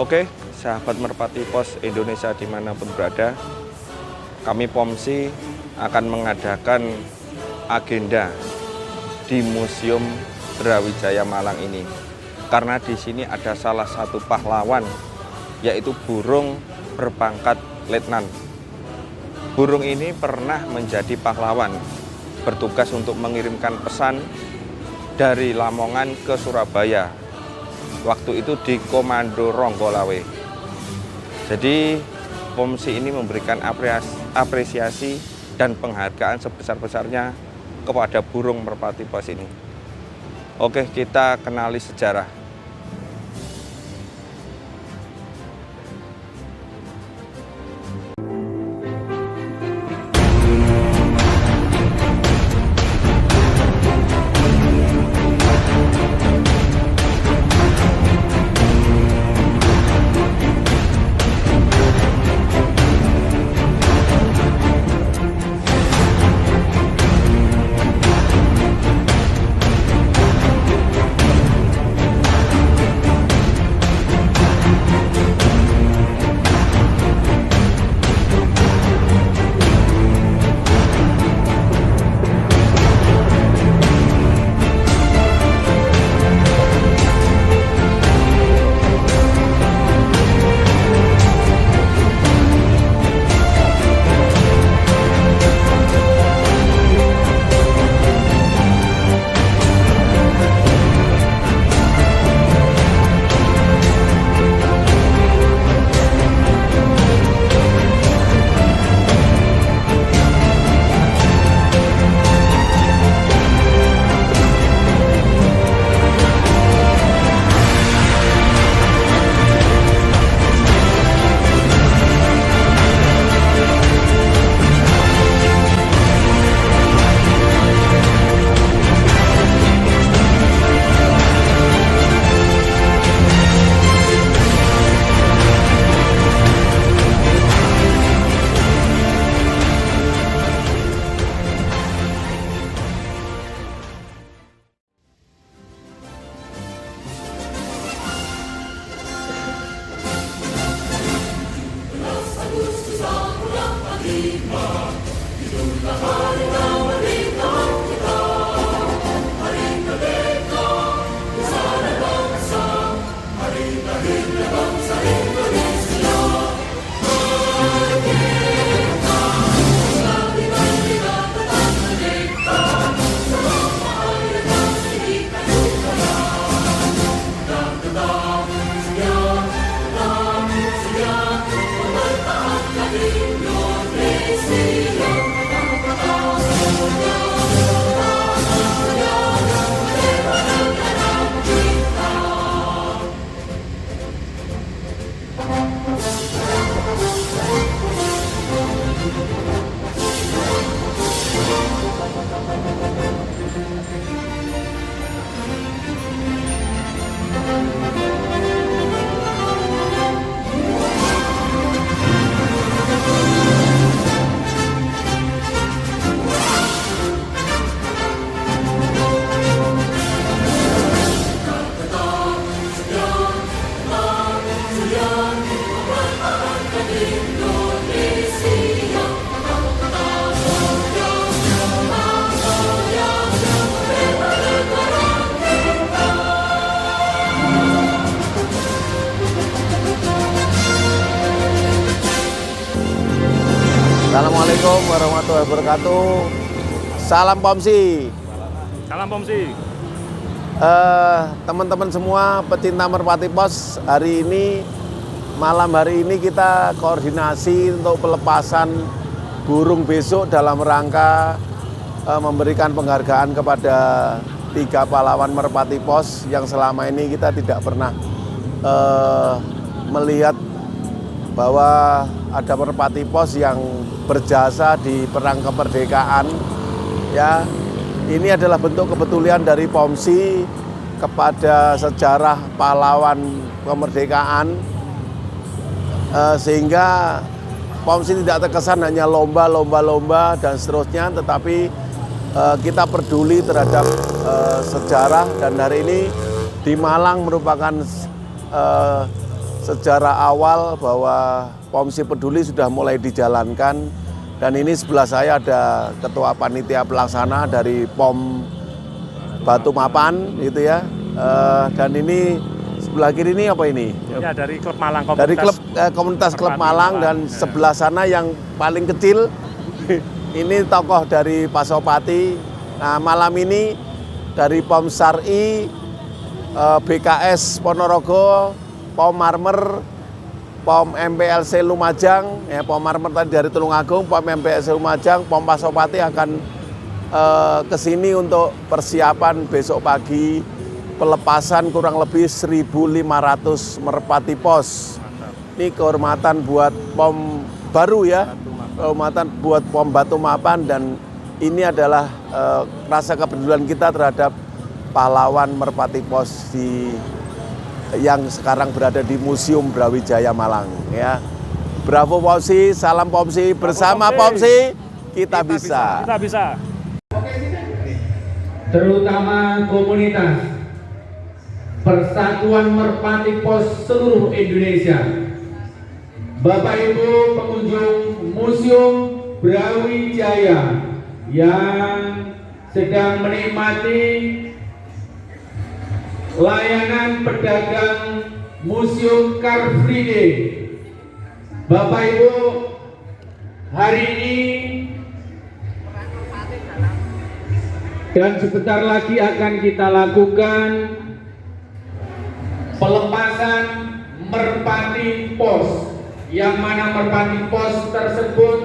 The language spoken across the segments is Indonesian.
Oke, sahabat Merpati Pos Indonesia dimanapun berada, kami POMSI akan mengadakan agenda di Museum Brawijaya Malang ini. Karena di sini ada salah satu pahlawan, yaitu burung berpangkat letnan. Burung ini pernah menjadi pahlawan, bertugas untuk mengirimkan pesan dari Lamongan ke Surabaya. Waktu itu di Komando Ronggolawe. Jadi POMSI ini memberikan apresiasi dan penghargaan sebesar-besarnya kepada burung merpati pos ini. Oke, kita kenali sejarah. Assalamualaikum warahmatullahi wabarakatuh. Salam POMSI. Salam POMSI. Teman-teman semua pecinta merpati pos, malam hari ini kita koordinasi untuk pelepasan burung besok dalam rangka memberikan penghargaan kepada 3 pahlawan merpati pos yang selama ini kita tidak pernah melihat bahwa ada merpati pos yang berjasa di perang kemerdekaan. Ya, ini adalah bentuk kepedulian dari POMSI kepada sejarah pahlawan kemerdekaan, sehingga POMSI tidak terkesan hanya lomba dan seterusnya, tetapi kita peduli terhadap sejarah. Dan hari ini di Malang merupakan sejarah awal bahwa Pomsi Peduli sudah mulai dijalankan, dan ini sebelah saya ada Ketua Panitia Pelaksana dari POM Batu Mapan gitu ya. Dan ini sebelah kiri ini apa ini? Ya, dari klub Malang, Dari komunitas klub Malang, dan sebelah sana yang paling kecil ini tokoh dari Pasopati. Nah, malam ini dari POM Syari, BKS Ponorogo, POM Marmer, POM MPLC Lumajang, ya, POM Marmer tadi dari Tulungagung, POM MPLC Lumajang, POM Pasopati akan ke sini untuk persiapan besok pagi pelepasan kurang lebih 1.500 merpati pos. Ini kehormatan buat POM baru ya, kehormatan buat POM Batu Mapan, dan ini adalah rasa kepedulian kita terhadap pahlawan merpati pos yang sekarang berada di Museum Brawijaya Malang ya. Bravo Pomsi, salam Pomsi, bersama Pomsi kita bisa. Kita bisa. Terutama komunitas Persatuan Merpati Pos seluruh Indonesia. Bapak Ibu pengunjung Museum Brawijaya yang sedang menikmati layanan pedagang Museum Car Free Day. Bapak Ibu, hari ini dan sebentar lagi akan kita lakukan pelepasan merpati pos, yang mana merpati pos tersebut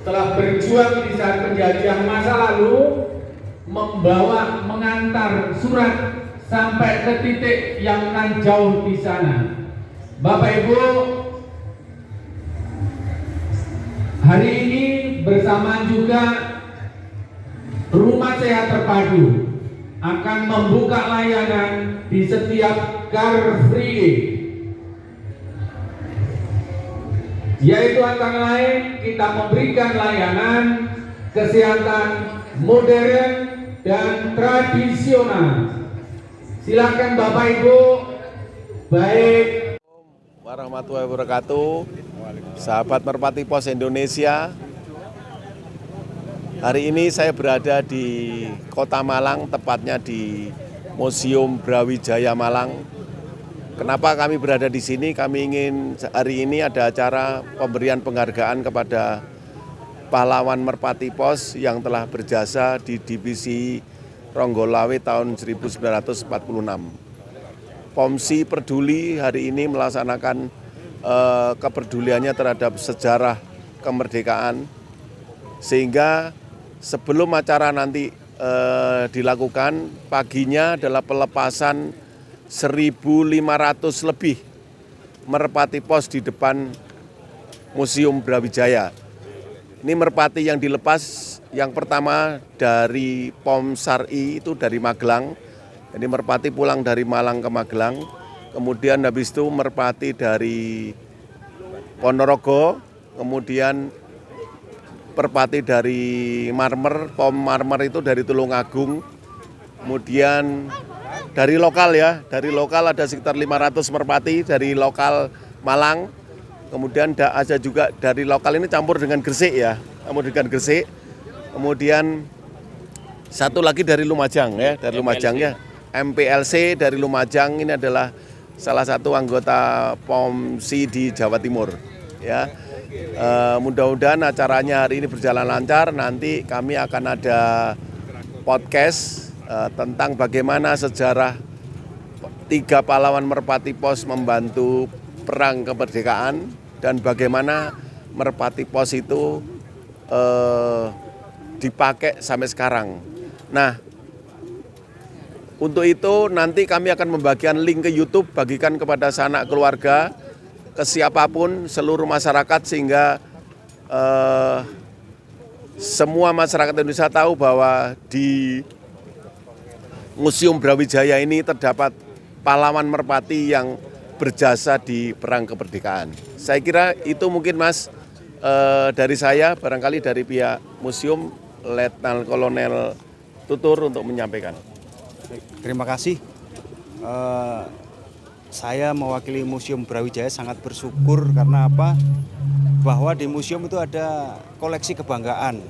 telah berjuang di saat penjajahan masa lalu, mengantar surat sampai ke titik yang nan jauh di sana. Bapak Ibu, hari ini bersamaan juga Rumah Sehat Terpadu akan membuka layanan di setiap Car Free Day, yaitu antara lain kita memberikan layanan kesehatan modern dan tradisional. Silakan Bapak Ibu. Baik. Warahmatullahi wabarakatuh. Sahabat Merpati Pos Indonesia. Hari ini saya berada di Kota Malang, tepatnya di Museum Brawijaya Malang. Kenapa kami berada di sini? Kami ingin hari ini ada acara pemberian penghargaan kepada pahlawan Merpati Pos yang telah berjasa di divisi Ronggolawe tahun 1946. Pomsi Peduli hari ini melaksanakan kepeduliannya terhadap sejarah kemerdekaan, sehingga sebelum acara nanti dilakukan, paginya adalah pelepasan 1.500 lebih merpati pos di depan Museum Brawijaya. Ini merpati yang dilepas yang pertama dari POM Syari, itu dari Magelang. Jadi merpati pulang dari Malang ke Magelang. Kemudian habis itu merpati dari Ponorogo, kemudian merpati dari Marmer, POM Marmer itu dari Tulungagung. Kemudian dari lokal ya, dari lokal ada sekitar 500 merpati dari lokal Malang. Kemudian ada juga dari lokal ini campur dengan Gresik ya, campur dengan Gresik. Kemudian satu lagi dari Lumajang ya, dari Lumajang ya, MPLC dari Lumajang. Ini adalah salah satu anggota Pomsi di Jawa Timur ya. Mudah-mudahan acaranya hari ini berjalan lancar. Nanti kami akan ada podcast tentang bagaimana sejarah 3 pahlawan merpati pos membantu perang kemerdekaan dan bagaimana merpati pos itu dipakai sampai sekarang. Nah, untuk itu nanti kami akan membagikan link ke YouTube, bagikan kepada sanak keluarga, ke siapapun, seluruh masyarakat, sehingga semua masyarakat Indonesia tahu bahwa di Museum Brawijaya ini terdapat pahlawan merpati yang berjasa di perang kemerdekaan. Saya kira itu mungkin Mas dari saya, barangkali dari pihak museum, Letnan Kolonel Tutur untuk menyampaikan. Terima kasih. Saya mewakili Museum Brawijaya sangat bersyukur karena apa? Bahwa di museum itu ada koleksi kebanggaan.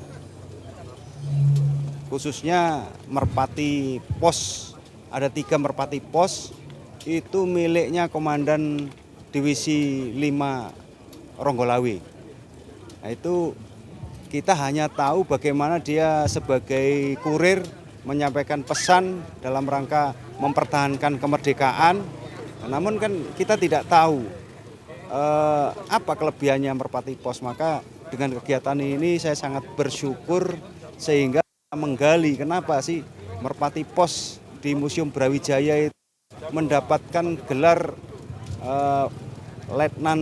Khususnya merpati pos. Ada 3 merpati pos itu miliknya Komandan Divisi 5 Ronggolawe. Nah, itu kita hanya tahu bagaimana dia sebagai kurir menyampaikan pesan dalam rangka mempertahankan kemerdekaan. Namun kan kita tidak tahu apa kelebihannya merpati pos. Maka dengan kegiatan ini saya sangat bersyukur sehingga menggali kenapa sih merpati pos di Museum Brawijaya itu mendapatkan gelar Letnan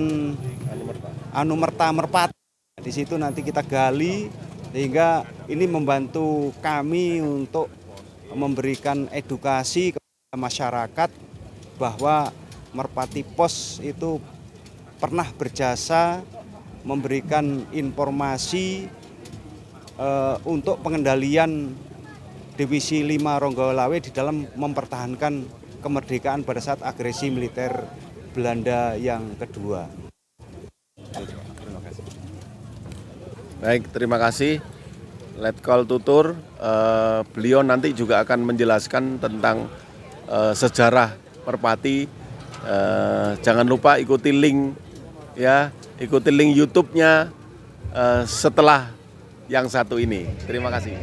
Anumerta Merpati. Di situ nanti kita gali sehingga ini membantu kami untuk memberikan edukasi kepada masyarakat bahwa merpati pos itu pernah berjasa memberikan informasi untuk pengendalian Divisi 5 Ronggolawe di dalam mempertahankan kemerdekaan pada saat agresi militer Belanda yang kedua. Baik, terima kasih Letkol Tutur. Beliau nanti juga akan menjelaskan tentang sejarah merpati. Jangan lupa ikuti link ya, ikuti link YouTube-nya setelah yang satu ini. Terima kasih.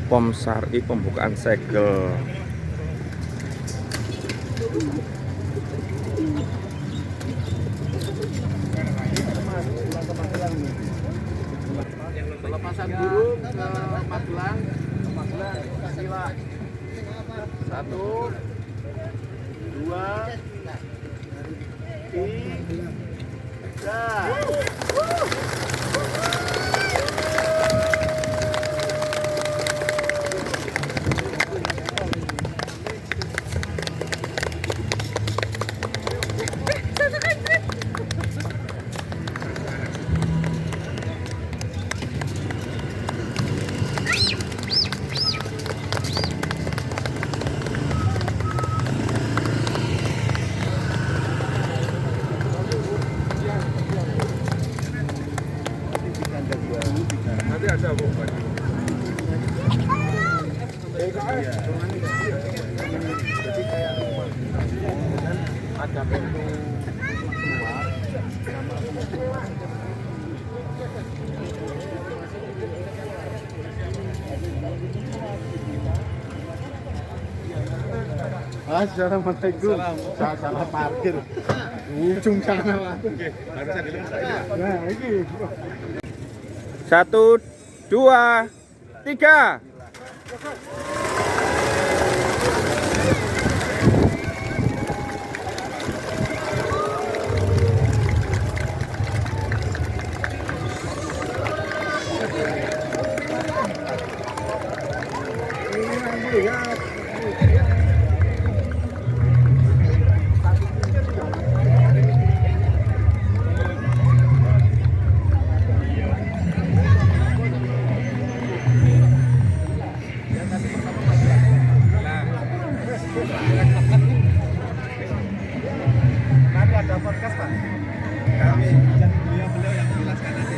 Pom Sari pembukaan segel. Pelepasan burung ke Magelang, sila 1, 2, 3. Nanti ada bukan? Ada pintu keluar. Assalamualaikum. Saya salah parkir. Ujung sana lah. Nah, ini. 1, 2, 3. Nanti ada podcast, Pak. Kami dan beliau yang menjelaskan nanti.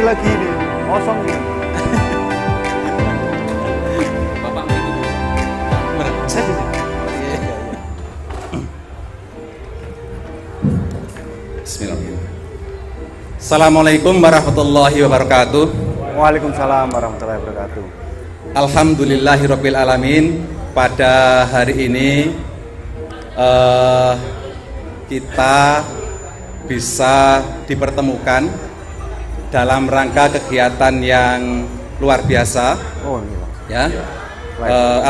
lagi ini kosong ini. Bapak itu Bismillahirrahmanirrahim. Assalamualaikum warahmatullahi wabarakatuh. Waalaikumsalam warahmatullahi wabarakatuh. Alhamdulillahirabbil alamin. Pada hari ini kita bisa dipertemukan dalam rangka kegiatan yang luar biasa. Oh, ini Pak. Ya,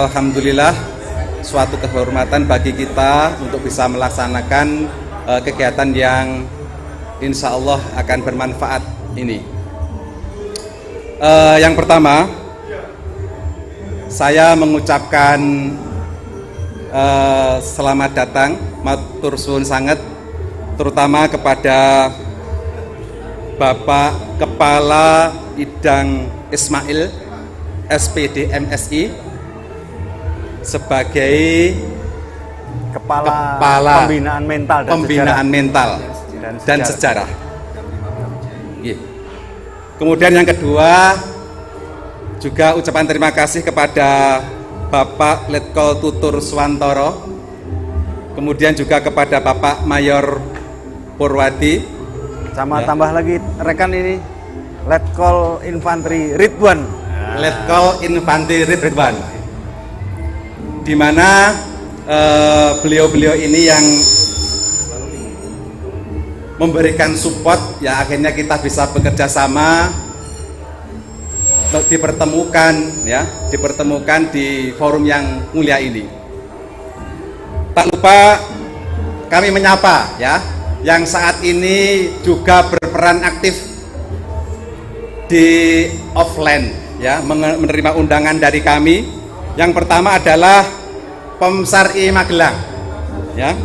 alhamdulillah suatu kehormatan bagi kita untuk bisa melaksanakan kegiatan yang insya Allah akan bermanfaat ini. Yang pertama, saya mengucapkan selamat datang, matur suwun sanget, terutama kepada Bapak Kepala Idang Ismail SPD MSI sebagai Kepala pembinaan mental dan sejarah. Iya. Kemudian yang kedua, juga ucapan terima kasih kepada Bapak Letkol Tutur Swantoro, kemudian juga kepada Bapak Mayor Purwadi, sama tambah lagi rekan ini Letkol Infanteri Ridwan. Letkol Infanteri Ridwan, di mana beliau-beliau ini yang memberikan support, ya akhirnya kita bisa bekerja sama, dipertemukan di forum yang mulia ini. Tak lupa kami menyapa ya yang saat ini juga berperan aktif di offline ya, menerima undangan dari kami. Yang pertama adalah POM Syar'i Magelang ya.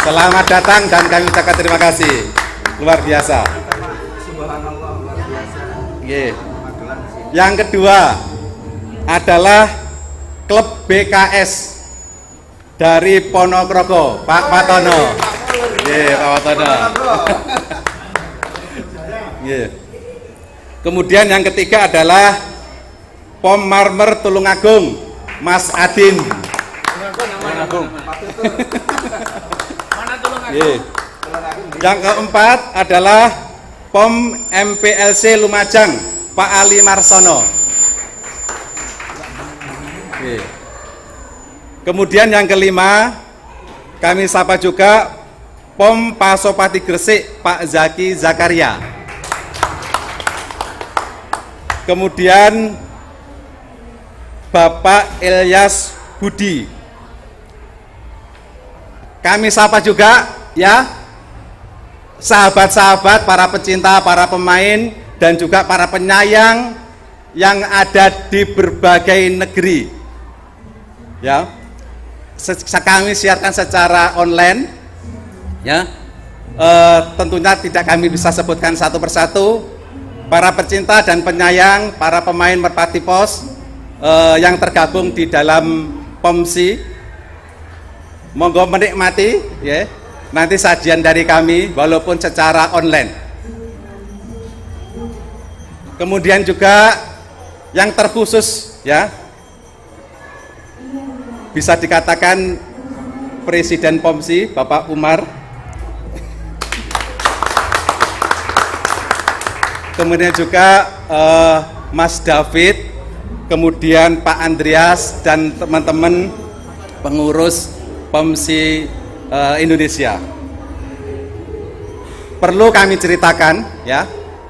Selamat datang dan kami ucapkan terima kasih. Luar biasa. Yang kedua adalah klub BKS dari Ponorogo, Pak Patono. Pak Patono. Kemudian yang ketiga adalah POM Marmer Tulungagung, Mas Adin. Yang keempat adalah POM MPLC Lumajang, Pak Ali Marsono. Kemudian yang kelima, kami sapa juga POM Pasopati Gresik, Pak Zaki Zakaria. Kemudian Bapak Ilyas Budi. Kami sapa juga ya sahabat-sahabat, para pecinta, para pemain, dan juga para penyayang yang ada di berbagai negeri. Ya, kami siarkan secara online. Ya, tentunya tidak kami bisa sebutkan satu persatu. Para pecinta dan penyayang, para pemain Merpati Pos yang tergabung di dalam POMSI, monggo menikmati ya nanti sajian dari kami walaupun secara online. Kemudian juga yang terkhusus ya, bisa dikatakan Presiden POMSI Bapak Umar, kemudian juga Mas David, kemudian Pak Andreas dan teman-teman pengurus POMSI Indonesia. Perlu kami ceritakan ya,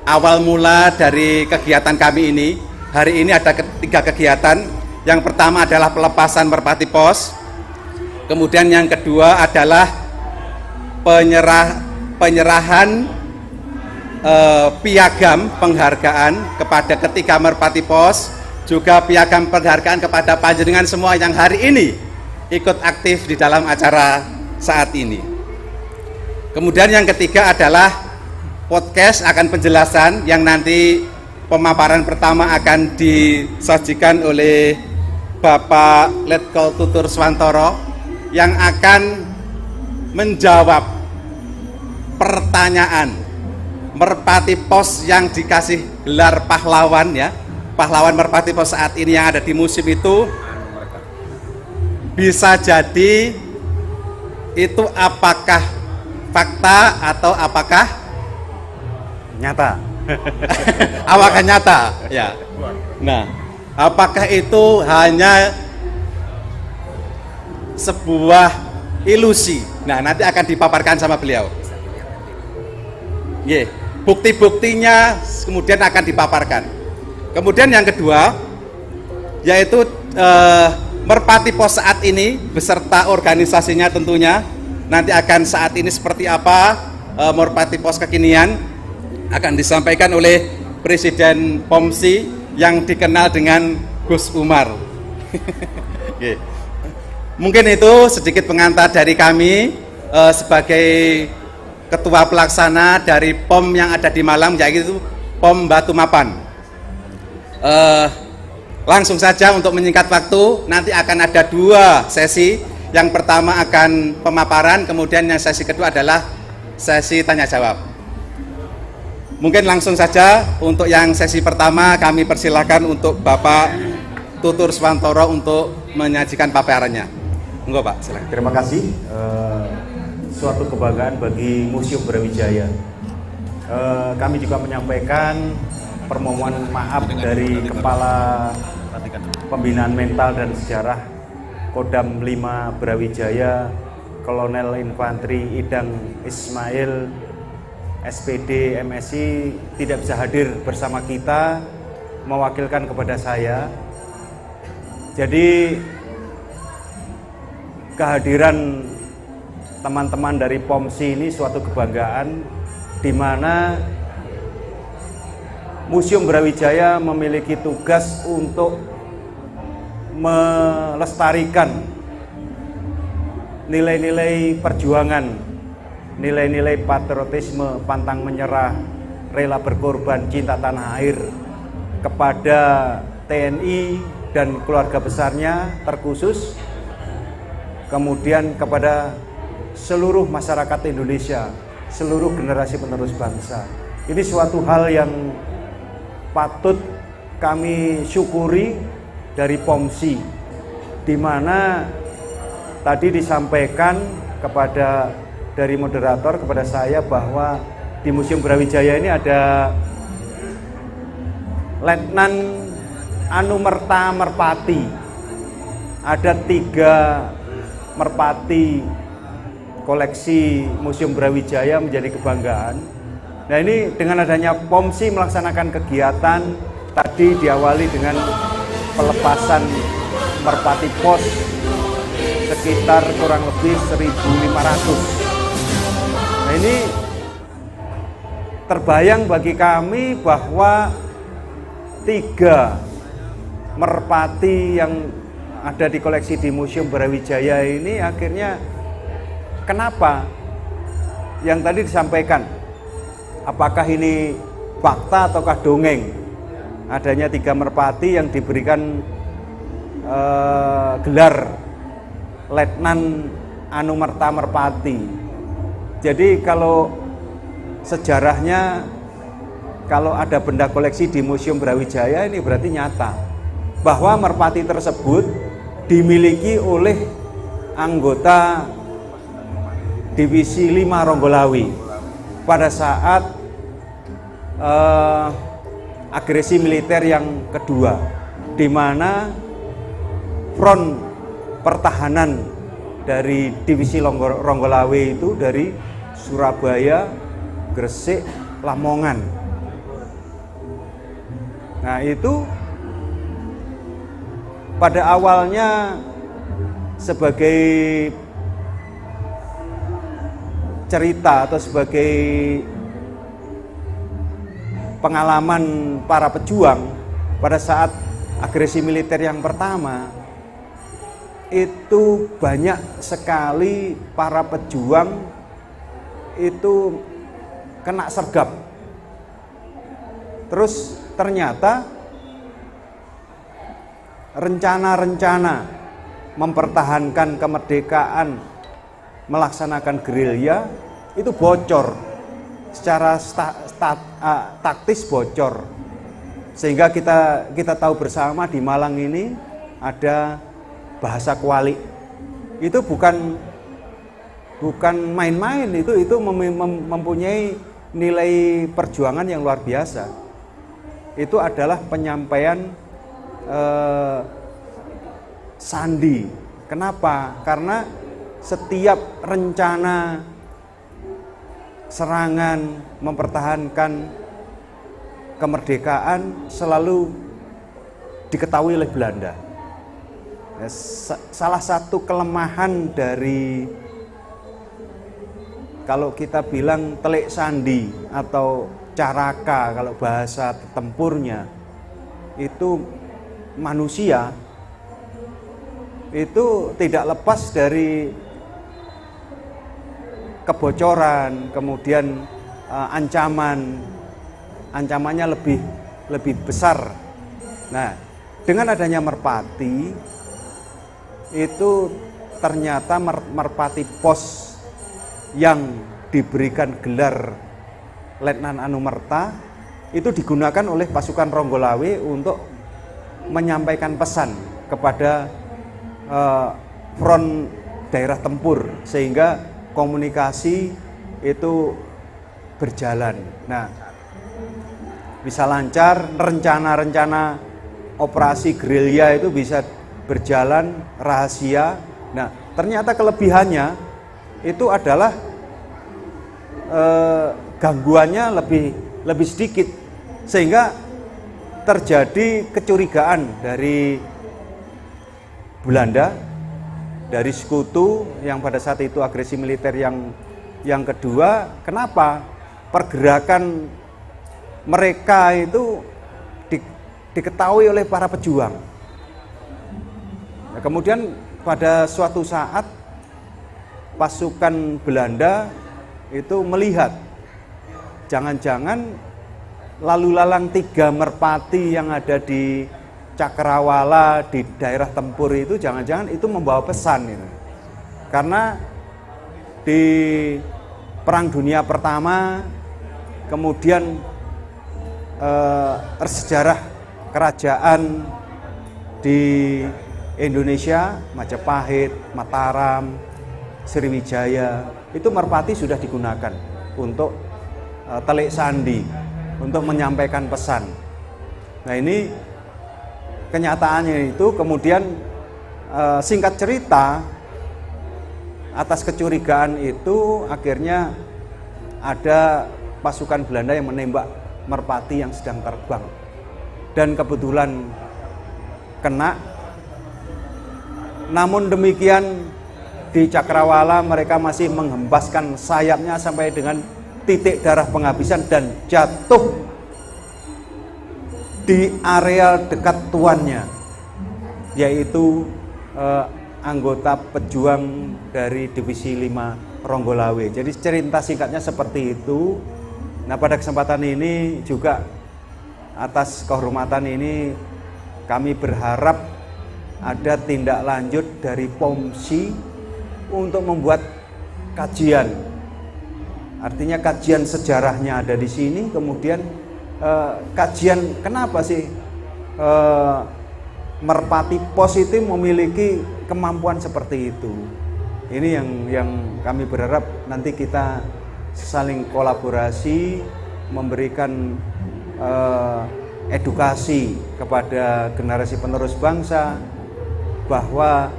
awal mula dari kegiatan kami ini. Hari ini ada tiga kegiatan. Yang pertama adalah pelepasan Merpati Pos. Kemudian yang kedua adalah penyerahan piagam penghargaan kepada ketiga Merpati Pos, juga piagam penghargaan kepada panjenengan semua yang hari ini ikut aktif di dalam acara saat ini. Kemudian yang ketiga adalah podcast akan penjelasan yang nanti pemaparan pertama akan disajikan oleh Bapak Letkol Tutur Swantoro yang akan menjawab pertanyaan Merpati Pos yang dikasih gelar pahlawan ya, pahlawan Merpati Pos saat ini yang ada di museum itu bisa jadi itu apakah fakta atau apakah Nyata. apakah nyata ya. Nah, apakah itu hanya sebuah ilusi? Nah, nanti akan dipaparkan sama beliau. Bukti-buktinya kemudian akan dipaparkan. Kemudian yang kedua yaitu Merpati Pos saat ini beserta organisasinya tentunya nanti akan saat ini seperti apa. Merpati Pos kekinian akan disampaikan oleh Presiden POMSI yang dikenal dengan Gus Umar. Mungkin itu sedikit pengantar dari kami sebagai Ketua Pelaksana dari POM yang ada di Malang, yaitu POM Batu Mapan. Langsung saja untuk menyingkat waktu, nanti akan ada 2 sesi. Yang pertama akan pemaparan, kemudian yang sesi kedua adalah sesi tanya jawab. Mungkin langsung saja untuk yang sesi pertama kami persilahkan untuk Bapak Tutur Swantoro untuk menyajikan paparannya. Monggo Pak, silakan. Terima kasih. Suatu kebanggaan bagi Museum Brawijaya. Kami juga menyampaikan permohonan maaf dari Kepala Pembinaan Mental dan Sejarah Kodam 5 Brawijaya, Kolonel Infanteri Idang Ismail, SPD MSI, tidak bisa hadir bersama kita, mewakilkan kepada saya. Jadi kehadiran teman-teman dari POMSI ini suatu kebanggaan, di mana Museum Brawijaya memiliki tugas untuk melestarikan nilai-nilai perjuangan, nilai-nilai patriotisme, pantang menyerah, rela berkorban, cinta tanah air kepada TNI dan keluarga besarnya terkhusus, kemudian kepada seluruh masyarakat Indonesia, seluruh generasi penerus bangsa. Ini suatu hal yang patut kami syukuri dari POMSI, di mana tadi disampaikan kepada dari moderator kepada saya bahwa di Museum Brawijaya ini ada Letnan Anumerta Merpati, ada 3 merpati koleksi Museum Brawijaya menjadi kebanggaan. Nah, ini dengan adanya POMSI melaksanakan kegiatan tadi diawali dengan pelepasan Merpati Pos sekitar kurang lebih 1.500. Nah, ini terbayang bagi kami bahwa 3 merpati yang ada di koleksi di Museum Brawijaya ini akhirnya kenapa? Yang tadi disampaikan, apakah ini fakta ataukah dongeng? Adanya 3 merpati yang diberikan gelar Letnan Anumerta Merpati. Jadi kalau sejarahnya, kalau ada benda koleksi di Museum Brawijaya ini berarti nyata bahwa merpati tersebut dimiliki oleh anggota Divisi 5 Ronggolawe pada saat agresi militer yang kedua, di mana front pertahanan dari Divisi Ronggolawe itu dari Surabaya, Gresik, Lamongan. Nah, itu pada awalnya sebagai cerita atau sebagai pengalaman para pejuang pada saat agresi militer yang pertama, itu banyak sekali para pejuang itu kena sergap. Terus ternyata rencana-rencana mempertahankan kemerdekaan, melaksanakan gerilya itu bocor secara taktis bocor, sehingga kita tahu bersama di Malang ini ada bahasa kuali. Itu bukan main-main, itu mempunyai nilai perjuangan yang luar biasa. Itu adalah penyampaian sandi. Kenapa? Karena setiap rencana serangan mempertahankan kemerdekaan selalu diketahui oleh Belanda. Salah satu kelemahan dari, kalau kita bilang telik sandi atau caraka kalau bahasa tempurnya, itu manusia itu tidak lepas dari kebocoran, kemudian ancamannya lebih besar. Nah, dengan adanya merpati itu ternyata merpati pos yang diberikan gelar Letnan Anumerta itu digunakan oleh pasukan Ronggolawe untuk menyampaikan pesan kepada front daerah tempur, sehingga komunikasi itu berjalan. Nah, bisa lancar, rencana-rencana operasi gerilya itu bisa berjalan rahasia. Nah, ternyata kelebihannya itu adalah gangguannya lebih sedikit, sehingga terjadi kecurigaan dari Belanda, dari sekutu yang pada saat itu agresi militer yang kedua. Kenapa? Pergerakan mereka itu diketahui oleh para pejuang. Nah, kemudian pada suatu saat pasukan Belanda itu melihat jangan-jangan lalu lalang 3 merpati yang ada di Cakrawala, di daerah tempur itu, jangan-jangan itu membawa pesan itu. Karena di Perang Dunia Pertama, kemudian sejarah kerajaan di Indonesia, Majapahit, Mataram, Sriwijaya, itu merpati sudah digunakan untuk telik sandi, untuk menyampaikan pesan. Nah, ini kenyataannya itu kemudian singkat cerita, atas kecurigaan itu akhirnya ada pasukan Belanda yang menembak merpati yang sedang terbang, dan kebetulan kena. Namun demikian di Cakrawala mereka masih menghempaskan sayapnya sampai dengan titik darah penghabisan dan jatuh di area dekat tuannya, yaitu anggota pejuang dari Divisi 5 Ronggolawe. Jadi cerita singkatnya seperti itu. Nah, pada kesempatan ini juga atas kehormatan ini kami berharap ada tindak lanjut dari POMSI untuk membuat kajian. Artinya kajian sejarahnya ada di sini, kemudian kajian kenapa sih merpati pos itu memiliki kemampuan seperti itu. Ini yang kami berharap nanti kita saling kolaborasi, memberikan edukasi kepada generasi penerus bangsa bahwa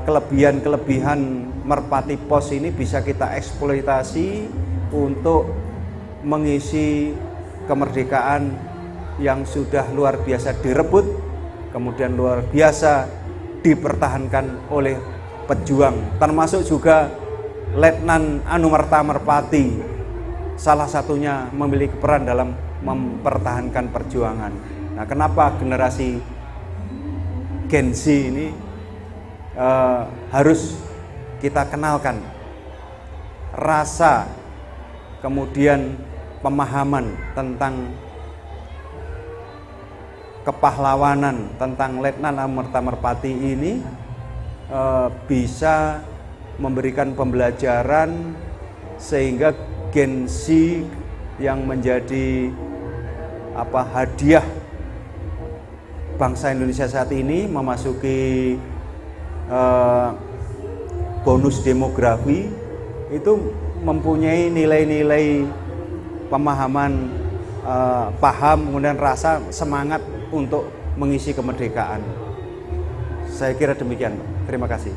kelebihan-kelebihan merpati pos ini bisa kita eksploitasi untuk mengisi kemerdekaan yang sudah luar biasa direbut, kemudian luar biasa dipertahankan oleh pejuang, termasuk juga Letnan Anumerta Merpati, salah satunya memiliki peran dalam mempertahankan perjuangan. Nah, kenapa generasi Gen Z ini harus kita kenalkan rasa, kemudian pemahaman tentang kepahlawanan, tentang Letnan Anumerta Merpati ini bisa memberikan pembelajaran sehingga Gen Z yang menjadi hadiah bangsa Indonesia saat ini, memasuki bonus demografi, itu mempunyai nilai-nilai pemahaman, paham, kemudian rasa semangat untuk mengisi kemerdekaan. Saya kira demikian. Terima kasih.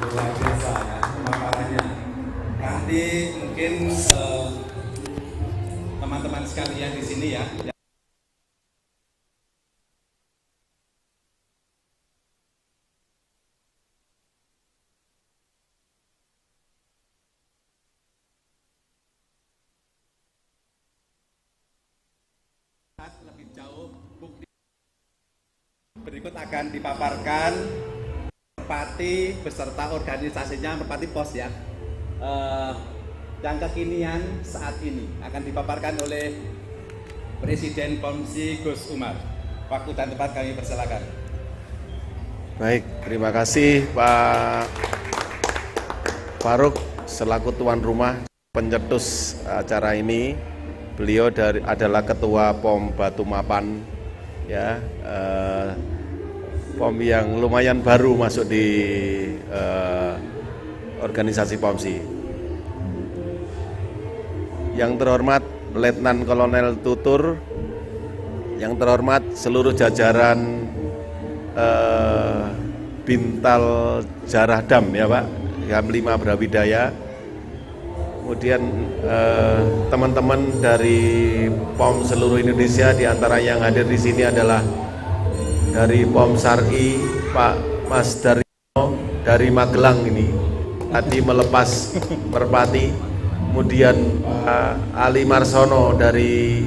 Luar biasa ya pemaparannya. Nanti mungkin teman-teman sekalian di sini ya. Lebih jauh bukti berikut akan dipaparkan Merpati beserta organisasinya Merpati Pos ya. Yang kekinian saat ini akan dipaparkan oleh Presiden POMSI Gus Umar. Waktu dan tempat kami persilakan. Baik, terima kasih Pak Faruk selaku tuan rumah pencetus acara ini. Beliau adalah Ketua POM Batu Mapan, ya, POM yang lumayan baru masuk di organisasi POMSI. Yang terhormat Letnan Kolonel Tutur, yang terhormat seluruh jajaran Bintal Jaradam ya Pak, Gam 5 Brawijaya. Kemudian teman-teman dari POM seluruh Indonesia, di antara yang hadir di sini adalah dari POM Sari Pak Mas Daryono dari Magelang ini tadi melepas merpati. Kemudian Ali Marsono dari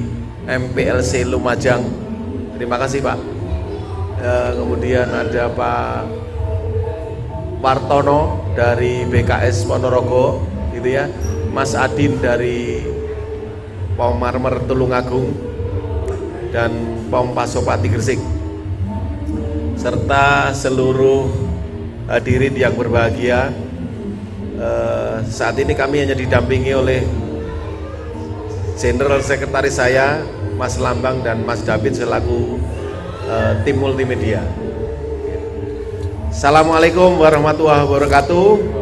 MPLC Lumajang, terima kasih Pak. Kemudian ada Pak Wartono dari BKS Ponorogo, gitu ya. Mas Adin dari POM Marmer Tulungagung dan POM Pasopati Gresik, serta seluruh hadirin yang berbahagia. Saat ini kami hanya didampingi oleh General Sekretaris saya, Mas Lambang dan Mas David selaku tim multimedia. Assalamualaikum warahmatullahi wabarakatuh.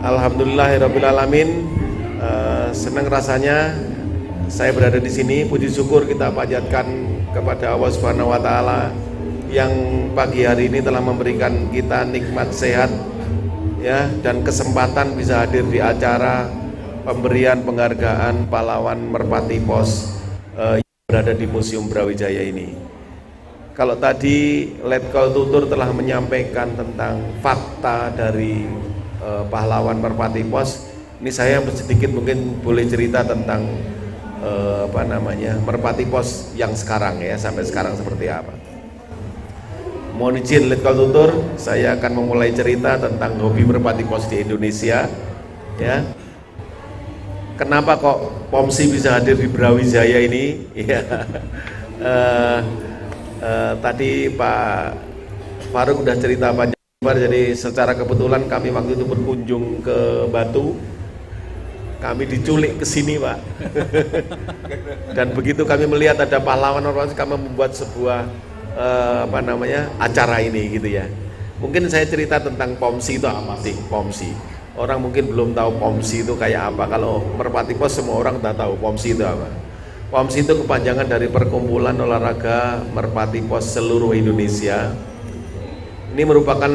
Alhamdulillahirrabbilalamin. Senang rasanya saya berada di sini. Puji syukur kita panjatkan kepada Allah Subhanahu wa Ta'ala yang pagi hari ini telah memberikan kita nikmat sehat, ya, dan kesempatan bisa hadir di acara pemberian penghargaan pahlawan Merpati Pos yang berada di Museum Brawijaya ini. Kalau tadi Letkol Tutur telah menyampaikan tentang fakta dari pahlawan Merpati Pos, ini saya sedikit mungkin boleh cerita tentang Merpati Pos yang sekarang, ya, sampai sekarang seperti apa. Mohon izin Letkol Tutur, saya akan memulai cerita tentang hobi Merpati Pos di Indonesia, ya. Kenapa kok POMSI bisa hadir di Brawijaya ini? Ya. Tadi Pak Faruk udah cerita panjang. Jadi secara kebetulan kami waktu itu berkunjung ke Batu, kami diculik ke sini Pak. Dan begitu kami melihat ada pahlawan orang, kami membuat sebuah acara ini gitu ya. Mungkin saya cerita tentang POMSI itu apa sih POMSI. Orang mungkin belum tahu POMSI itu kayak apa. Kalau Merpati Pos semua orang udah tahu POMSI itu apa. POMSI itu kepanjangan dari Perkumpulan Olahraga Merpati Pos seluruh Indonesia. Ini merupakan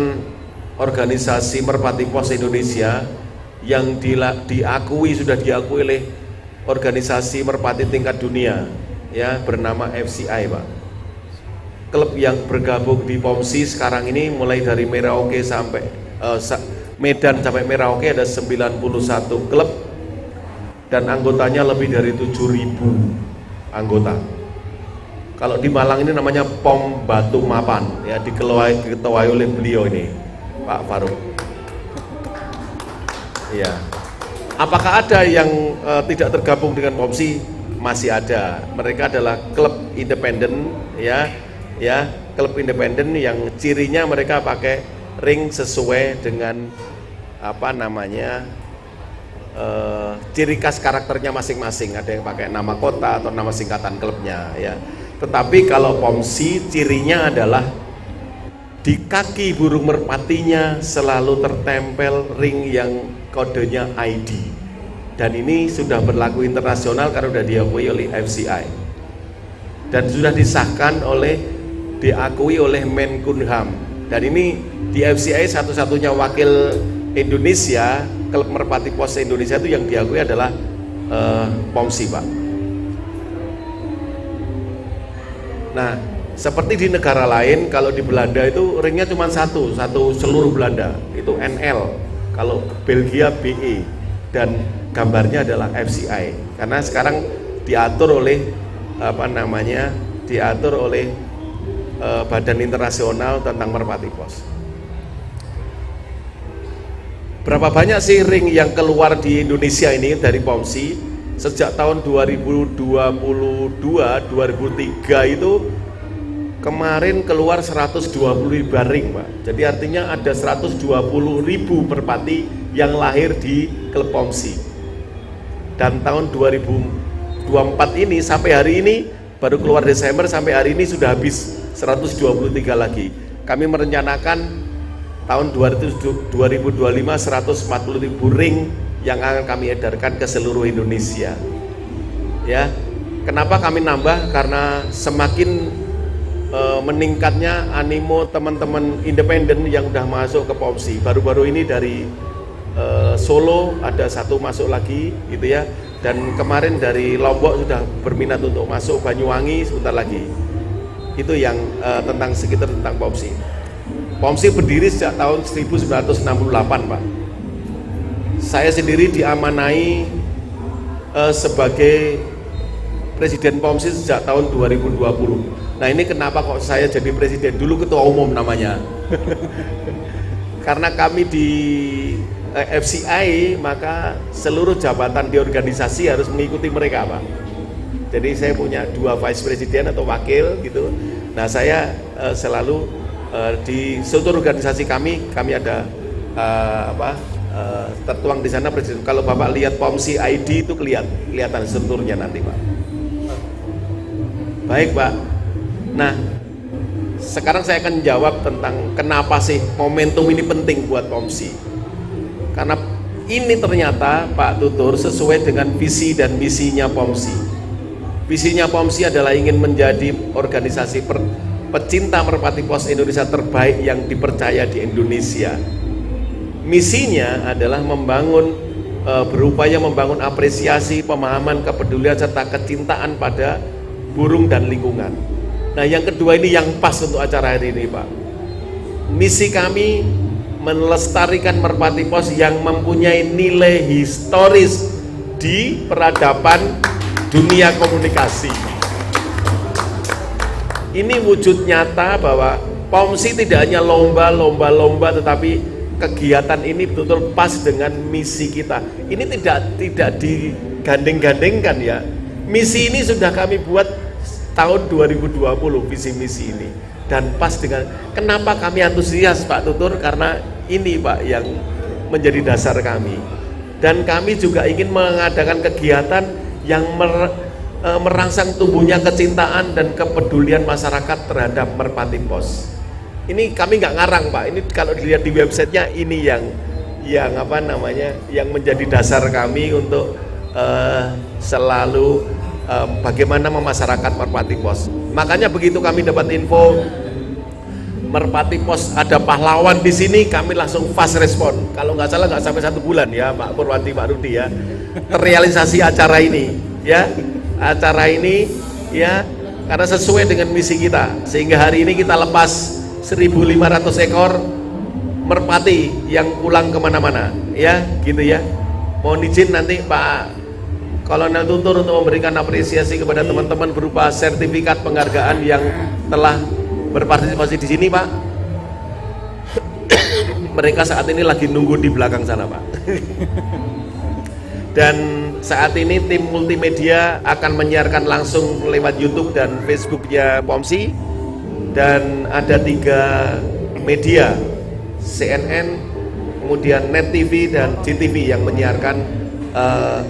organisasi Merpati Pos Indonesia yang sudah diakui oleh organisasi merpati tingkat dunia, ya, bernama FCI Pak. Klub yang bergabung di POMSI sekarang ini mulai dari Merauke sampai Medan sampai Merauke ada 91 klub dan anggotanya lebih dari 7.000 anggota. Kalau di Malang ini namanya POM Batu Mapan, ya, diketuai oleh beliau ini, Pak Faruk. Ya. Apakah ada yang tidak tergabung dengan POMSI? Masih ada. Mereka adalah klub independen, ya, klub independen yang cirinya mereka pakai ring sesuai dengan ciri khas karakternya masing-masing. Ada yang pakai nama kota atau nama singkatan klubnya ya. Tetapi kalau Pomsi cirinya adalah di kaki burung merpatinya selalu tertempel ring yang kodenya ID. Dan ini sudah berlaku internasional karena sudah diakui oleh FCI. Dan sudah diakui oleh Menkumham. Dan ini di FCI satu-satunya wakil Indonesia, klub merpati pos Indonesia itu yang diakui adalah Pomsi, Pak. Nah, seperti di negara lain, kalau di Belanda itu ringnya cuma satu seluruh Belanda, itu NL. Kalau Belgia BE, dan gambarnya adalah FCI. Karena sekarang diatur oleh Badan Internasional tentang Merpati Pos. Berapa banyak sih ring yang keluar di Indonesia ini dari Pomsi? Sejak tahun 2022-2003 itu kemarin keluar 120.000 ring, Pak. Jadi artinya ada 120.000 merpati yang lahir di klub Pomsi. Dan tahun 2024 ini sampai hari ini baru keluar Desember, sampai hari ini sudah habis 123 lagi. Kami merencanakan tahun 2025 140.000 ring yang akan kami edarkan ke seluruh Indonesia. Ya, kenapa kami nambah? Karena semakin meningkatnya animo teman-teman independen yang udah masuk ke Pomsi. Baru-baru ini dari Solo ada satu masuk lagi, gitu ya. Dan kemarin dari Lombok sudah berminat untuk masuk, Banyuwangi sebentar lagi. Itu yang tentang Pomsi. Pomsi berdiri sejak tahun 1968, Pak. Saya sendiri diamanai sebagai Presiden Pomsi sejak tahun 2020. Nah, ini kenapa kok saya jadi presiden? Dulu ketua umum namanya. Karena kami di FCI, maka seluruh jabatan di organisasi harus mengikuti mereka, Pak. Jadi saya punya 2 vice presiden atau wakil gitu. Nah, saya selalu di struktur organisasi kami ada tertuang di sana presiden. Kalau Bapak lihat Pomsi ID itu kelihatan strukturnya nanti, Pak. Baik, Pak. Nah, sekarang saya akan jawab tentang kenapa sih momentum ini penting buat Pomsi. Karena ini ternyata Pak Tutur sesuai dengan visi dan misinya Pomsi. Visinya Pomsi adalah ingin menjadi organisasi pecinta merpati pos Indonesia terbaik yang dipercaya di Indonesia. Misinya adalah berupaya membangun apresiasi, pemahaman, kepedulian serta kecintaan pada burung dan lingkungan. Nah, yang kedua ini yang pas untuk acara hari ini, Pak. Misi kami melestarikan merpati pos yang mempunyai nilai historis di peradaban dunia komunikasi. Ini wujud nyata bahwa Pomsi tidak hanya lomba, tetapi kegiatan ini betul-betul pas dengan misi kita. Ini tidak digandeng-gandengkan ya. Misi ini sudah kami buat tahun 2020, visi misi ini, dan pas dengan kenapa kami antusias, Pak Tutur, karena ini, Pak, yang menjadi dasar kami. Dan kami juga ingin mengadakan kegiatan yang merangsang tumbuhnya kecintaan dan kepedulian masyarakat terhadap merpati pos. Ini kami nggak ngarang, Pak. Ini kalau dilihat di websitenya, ini yang menjadi dasar kami untuk selalu bagaimana memasyarakat merpati pos. Makanya begitu kami dapat info merpati pos ada pahlawan di sini, kami langsung fast respon. Kalau nggak salah nggak sampai 1 bulan ya, Pak Purwanti, Pak Rudi ya, terrealisasi acara ini ya, karena sesuai dengan misi kita, sehingga hari ini kita lepas 1.500 ekor merpati yang pulang kemana-mana ya, gitu ya. Mohon izin nanti Pak Kolonel Tutur untuk memberikan apresiasi kepada teman-teman berupa sertifikat penghargaan yang telah berpartisipasi di sini, Pak. Mereka saat ini lagi nunggu di belakang sana, Pak. Dan saat ini tim multimedia akan menyiarkan langsung lewat YouTube dan Facebooknya Pomsi. Dan ada 3 media, CNN, kemudian Net TV dan JTV yang menyiarkan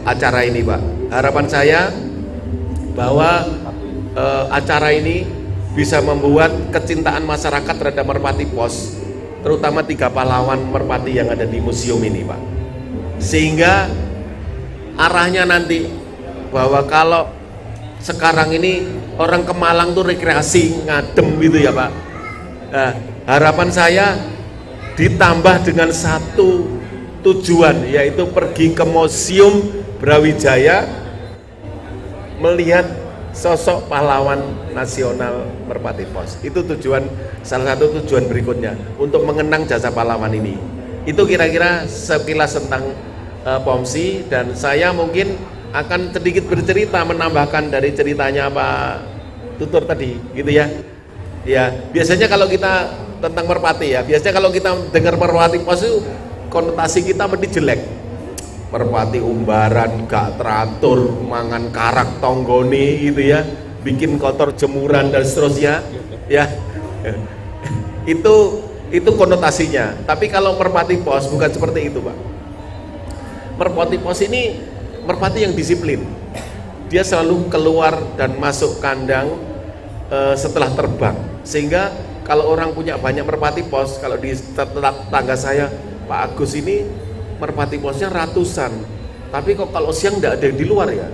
acara ini, Pak. Harapan saya bahwa acara ini bisa membuat kecintaan masyarakat terhadap Merpati Pos, terutama 3 pahlawan Merpati yang ada di museum ini, Pak. Sehingga arahnya nanti bahwa kalau sekarang ini orang ke Malang tuh rekreasi ngadem gitu ya, Pak. Nah, harapan saya ditambah dengan satu tujuan, yaitu pergi ke Museum Brawijaya melihat sosok pahlawan nasional Merpati Pos. Itu tujuan, salah satu tujuan berikutnya untuk mengenang jasa pahlawan ini. Itu kira-kira sekilas tentang POMSI, dan saya mungkin akan sedikit bercerita, menambahkan dari ceritanya Pak Tutur tadi, gitu ya. Ya, biasanya kalau kita tentang Merpati ya, biasanya kalau kita dengar Merpati Pos itu konotasi kita mesti jelek. Merpati umbaran, gak teratur, mangan karak tonggoni gitu ya, bikin kotor jemuran dan seterusnya, ya. Itu konotasinya. Tapi kalau Merpati Pos bukan seperti itu, Pak. Merpati Pos ini merpati yang disiplin. Dia selalu keluar dan masuk kandang setelah terbang. Sehingga kalau orang punya banyak Merpati Pos, kalau di tetangga saya, Pak Agus ini Merpati Posnya ratusan. Tapi kok kalau siang nggak ada yang di luar ya,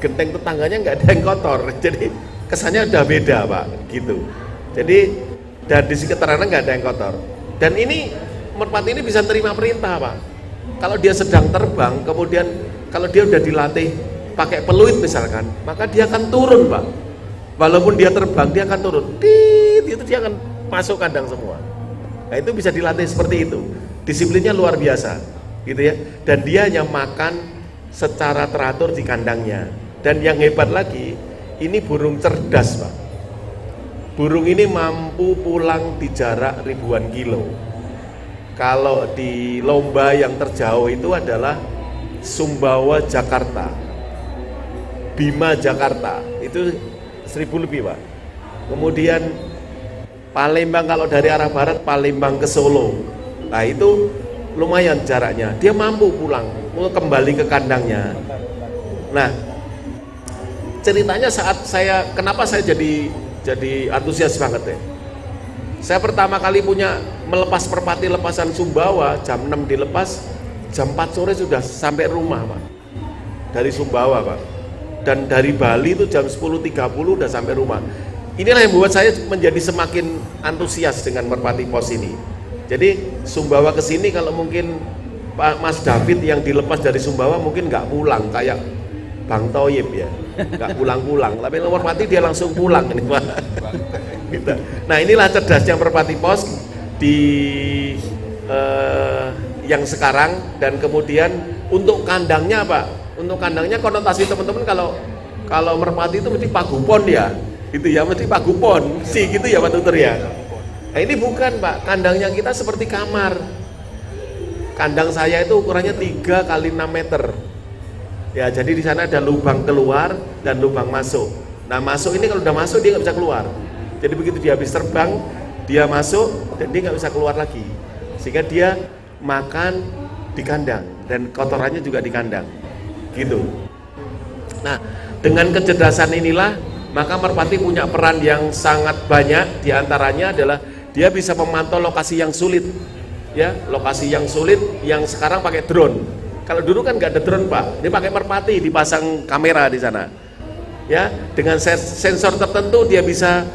genteng tetangganya nggak ada yang kotor. Jadi kesannya udah beda, Pak, gitu. Jadi dari sekitarnya nggak ada yang kotor. Dan ini merpati ini bisa terima perintah, Pak. Kalau dia sedang terbang, kemudian kalau dia udah dilatih pakai peluit misalkan, maka dia akan turun, Pak. Walaupun dia terbang, dia akan turun. Itu dia akan masuk kandang semua. Nah, itu bisa dilatih seperti itu. Disiplinnya luar biasa, gitu ya. Dan dia hanya makan secara teratur di kandangnya. Dan yang hebat lagi, ini burung cerdas, Pak. Burung ini mampu pulang di jarak ribuan kilo. Kalau di lomba yang terjauh itu adalah Sumbawa Jakarta, Bima Jakarta, itu 1000 lebih, Pak. Kemudian Palembang, kalau dari arah barat Palembang ke Solo, nah itu lumayan jaraknya, dia mampu pulang, mau kembali ke kandangnya. Nah, ceritanya saat saya, kenapa saya jadi antusias banget ya. Saya pertama kali melepas merpati lepasan Sumbawa, jam 6 dilepas, jam 4 sore sudah sampai rumah, Pak. Dari Sumbawa, Pak. Dan dari Bali itu jam 10.30 udah sampai rumah. Inilah yang membuat saya menjadi semakin antusias dengan Merpati Pos ini. Jadi Sumbawa ke sini, kalau mungkin Pak Mas David yang dilepas dari Sumbawa mungkin nggak pulang kayak Bang Toyib ya, nggak pulang-pulang. Tapi Merpati dia langsung pulang ini, Pak. Gitu. Nah, inilah cerdasnya Merpati Pos di yang sekarang. Dan kemudian untuk kandangnya, Pak, untuk kandangnya konotasi teman-teman kalau merpati itu mesti pagupon ya, gitu ya, mesti pagupon sih gitu ya, Pak Tutur ya. Nah, ini bukan, Pak, kandangnya kita seperti kamar. Kandang saya itu ukurannya 3 kali 6 meter. Ya, jadi di sana ada lubang keluar dan lubang masuk. Nah, masuk ini kalau udah masuk dia nggak bisa keluar. Jadi begitu dia habis terbang, dia masuk dan dia nggak bisa keluar lagi. Sehingga dia makan di kandang dan kotorannya juga di kandang. Gitu. Nah, dengan kecerdasan inilah maka merpati punya peran yang sangat banyak. Di antaranya adalah dia bisa memantau lokasi yang sulit. Ya, lokasi yang sulit yang sekarang pakai drone. Kalau dulu kan nggak ada drone, Pak. Ini pakai merpati, dipasang kamera di sana. Ya, dengan sensor tertentu dia bisa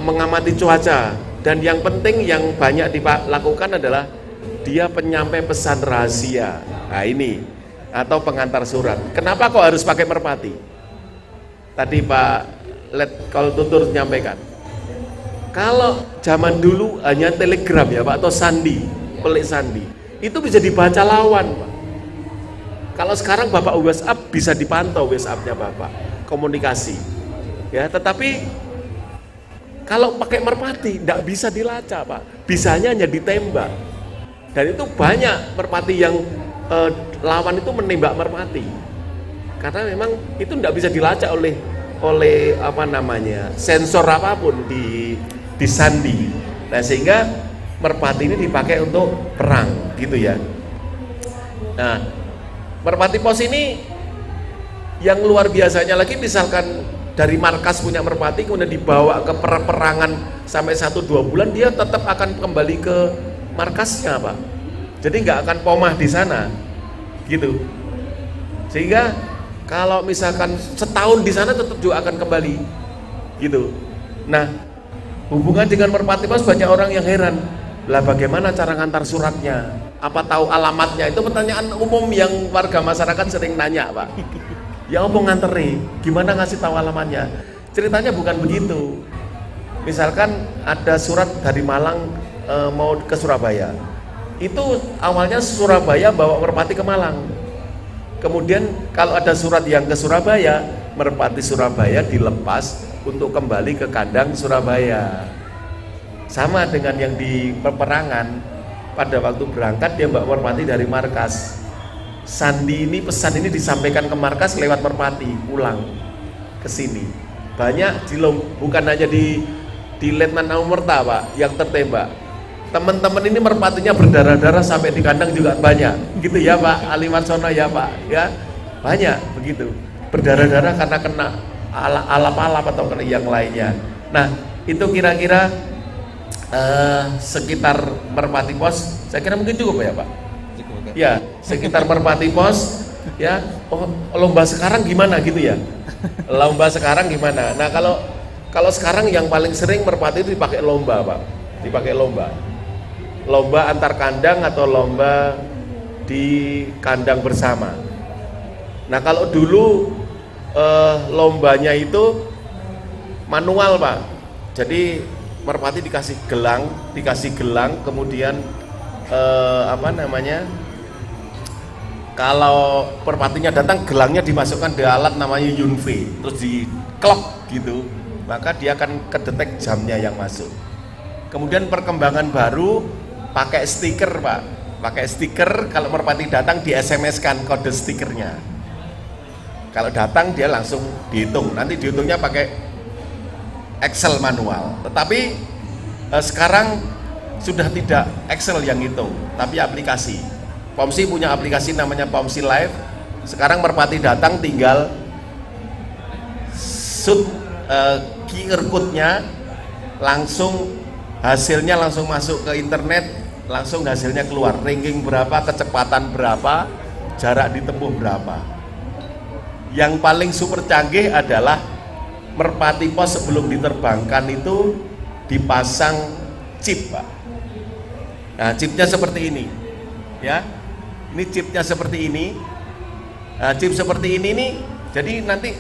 mengamati cuaca. Dan yang penting yang banyak dilakukan adalah dia penyampai pesan rahasia. Nah, ini atau pengantar surat. Kenapa kok harus pakai merpati? Tadi Pak Letkol Tutur menyampaikan. Kalau zaman dulu hanya telegram ya, Pak, atau sandi, pelik sandi, itu bisa dibaca lawan, Pak. Kalau sekarang Bapak WhatsApp bisa dipantau WhatsApp-nya Bapak, komunikasi. Ya, tetapi kalau pakai merpati tidak bisa dilacak, Pak. Bisanya hanya ditembak. Dan itu banyak merpati yang lawan itu menembak merpati. Karena memang itu tidak bisa dilacak oleh apa namanya, sensor apapun di sandi. Nah, sehingga merpati ini dipakai untuk perang gitu ya. Nah, merpati pos ini yang luar biasanya lagi, misalkan dari markas punya merpati kemudian dibawa ke peperangan sampai 1-2 bulan, dia tetap akan kembali ke markasnya Pak. Jadi nggak akan pomah di sana gitu. Sehingga kalau misalkan setahun di sana tetap juga akan kembali gitu. Nah, hubungan dengan merpati pos banyak orang yang heran, lah bagaimana cara ngantar suratnya, apa tahu alamatnya? Itu pertanyaan umum yang warga masyarakat sering nanya Pak. Ya apa nganteri, gimana ngasih tahu alamatnya? Ceritanya bukan begitu. Misalkan ada surat dari Malang mau ke Surabaya, itu awalnya Surabaya bawa merpati ke Malang. Kemudian kalau ada surat yang ke Surabaya, merpati Surabaya dilepas untuk kembali ke kandang Surabaya. Sama dengan yang di peperangan, pada waktu berangkat dia bawa merpati dari markas. Sandi ini, pesan ini disampaikan ke markas lewat merpati, pulang ke sini. Banyak bukan hanya di Letnan Amerta Pak yang tertembak. Teman-teman ini merpatinya berdarah-darah sampai di kandang juga banyak. Gitu ya Pak Ali Marsono ya Pak, ya. Banyak begitu. Berdarah-darah karena kena alap-alap atau kena yang lainnya. Nah, itu kira-kira sekitar merpati pos, saya kira mungkin cukup ya Pak. Ya, sekitar merpati pos ya. Oh, lomba sekarang gimana gitu ya? Lomba sekarang gimana? Nah, kalau sekarang yang paling sering merpati itu dipakai lomba Pak. Dipakai lomba. Lomba antar kandang atau lomba di kandang bersama. Nah, kalau dulu lombanya itu manual Pak. Jadi merpati dikasih gelang, kemudian kalau merpatinya datang, gelangnya dimasukkan di alat namanya Yunfe, terus di clock gitu, maka dia akan kedetek jamnya yang masuk. Kemudian perkembangan baru pakai stiker Pak, pakai stiker. Kalau merpati datang di SMS-kan kode stikernya. Kalau datang dia langsung dihitung, nanti dihitungnya pakai Excel manual. Tetapi sekarang sudah tidak Excel yang hitung, tapi aplikasi. Pomsi punya aplikasi namanya Pomsi Live. Sekarang merpati datang tinggal QR code-nya, langsung hasilnya langsung masuk ke internet, langsung hasilnya keluar, ranking berapa, kecepatan berapa, jarak ditempuh berapa. Yang paling super canggih adalah merpati pos sebelum diterbangkan itu dipasang chip Pak. Nah, chipnya seperti ini ya. Ini chipnya seperti ini. Nah, chip seperti ini nih, jadi nanti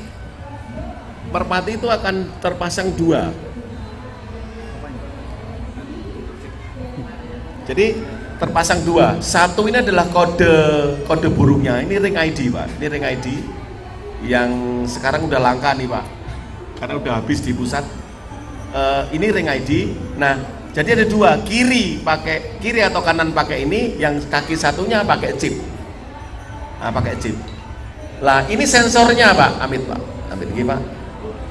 merpati itu akan terpasang 2. Jadi terpasang 2. Satu ini adalah kode burungnya. Ini ring ID Pak. Ini ring ID yang sekarang udah langka nih Pak, karena udah habis di pusat. Ini ring ID. Nah, jadi ada 2, kiri atau kanan pakai ini, yang kaki satunya pakai chip. Nah, pakai chip. Lah, ini sensornya Pak Amit gini Pak.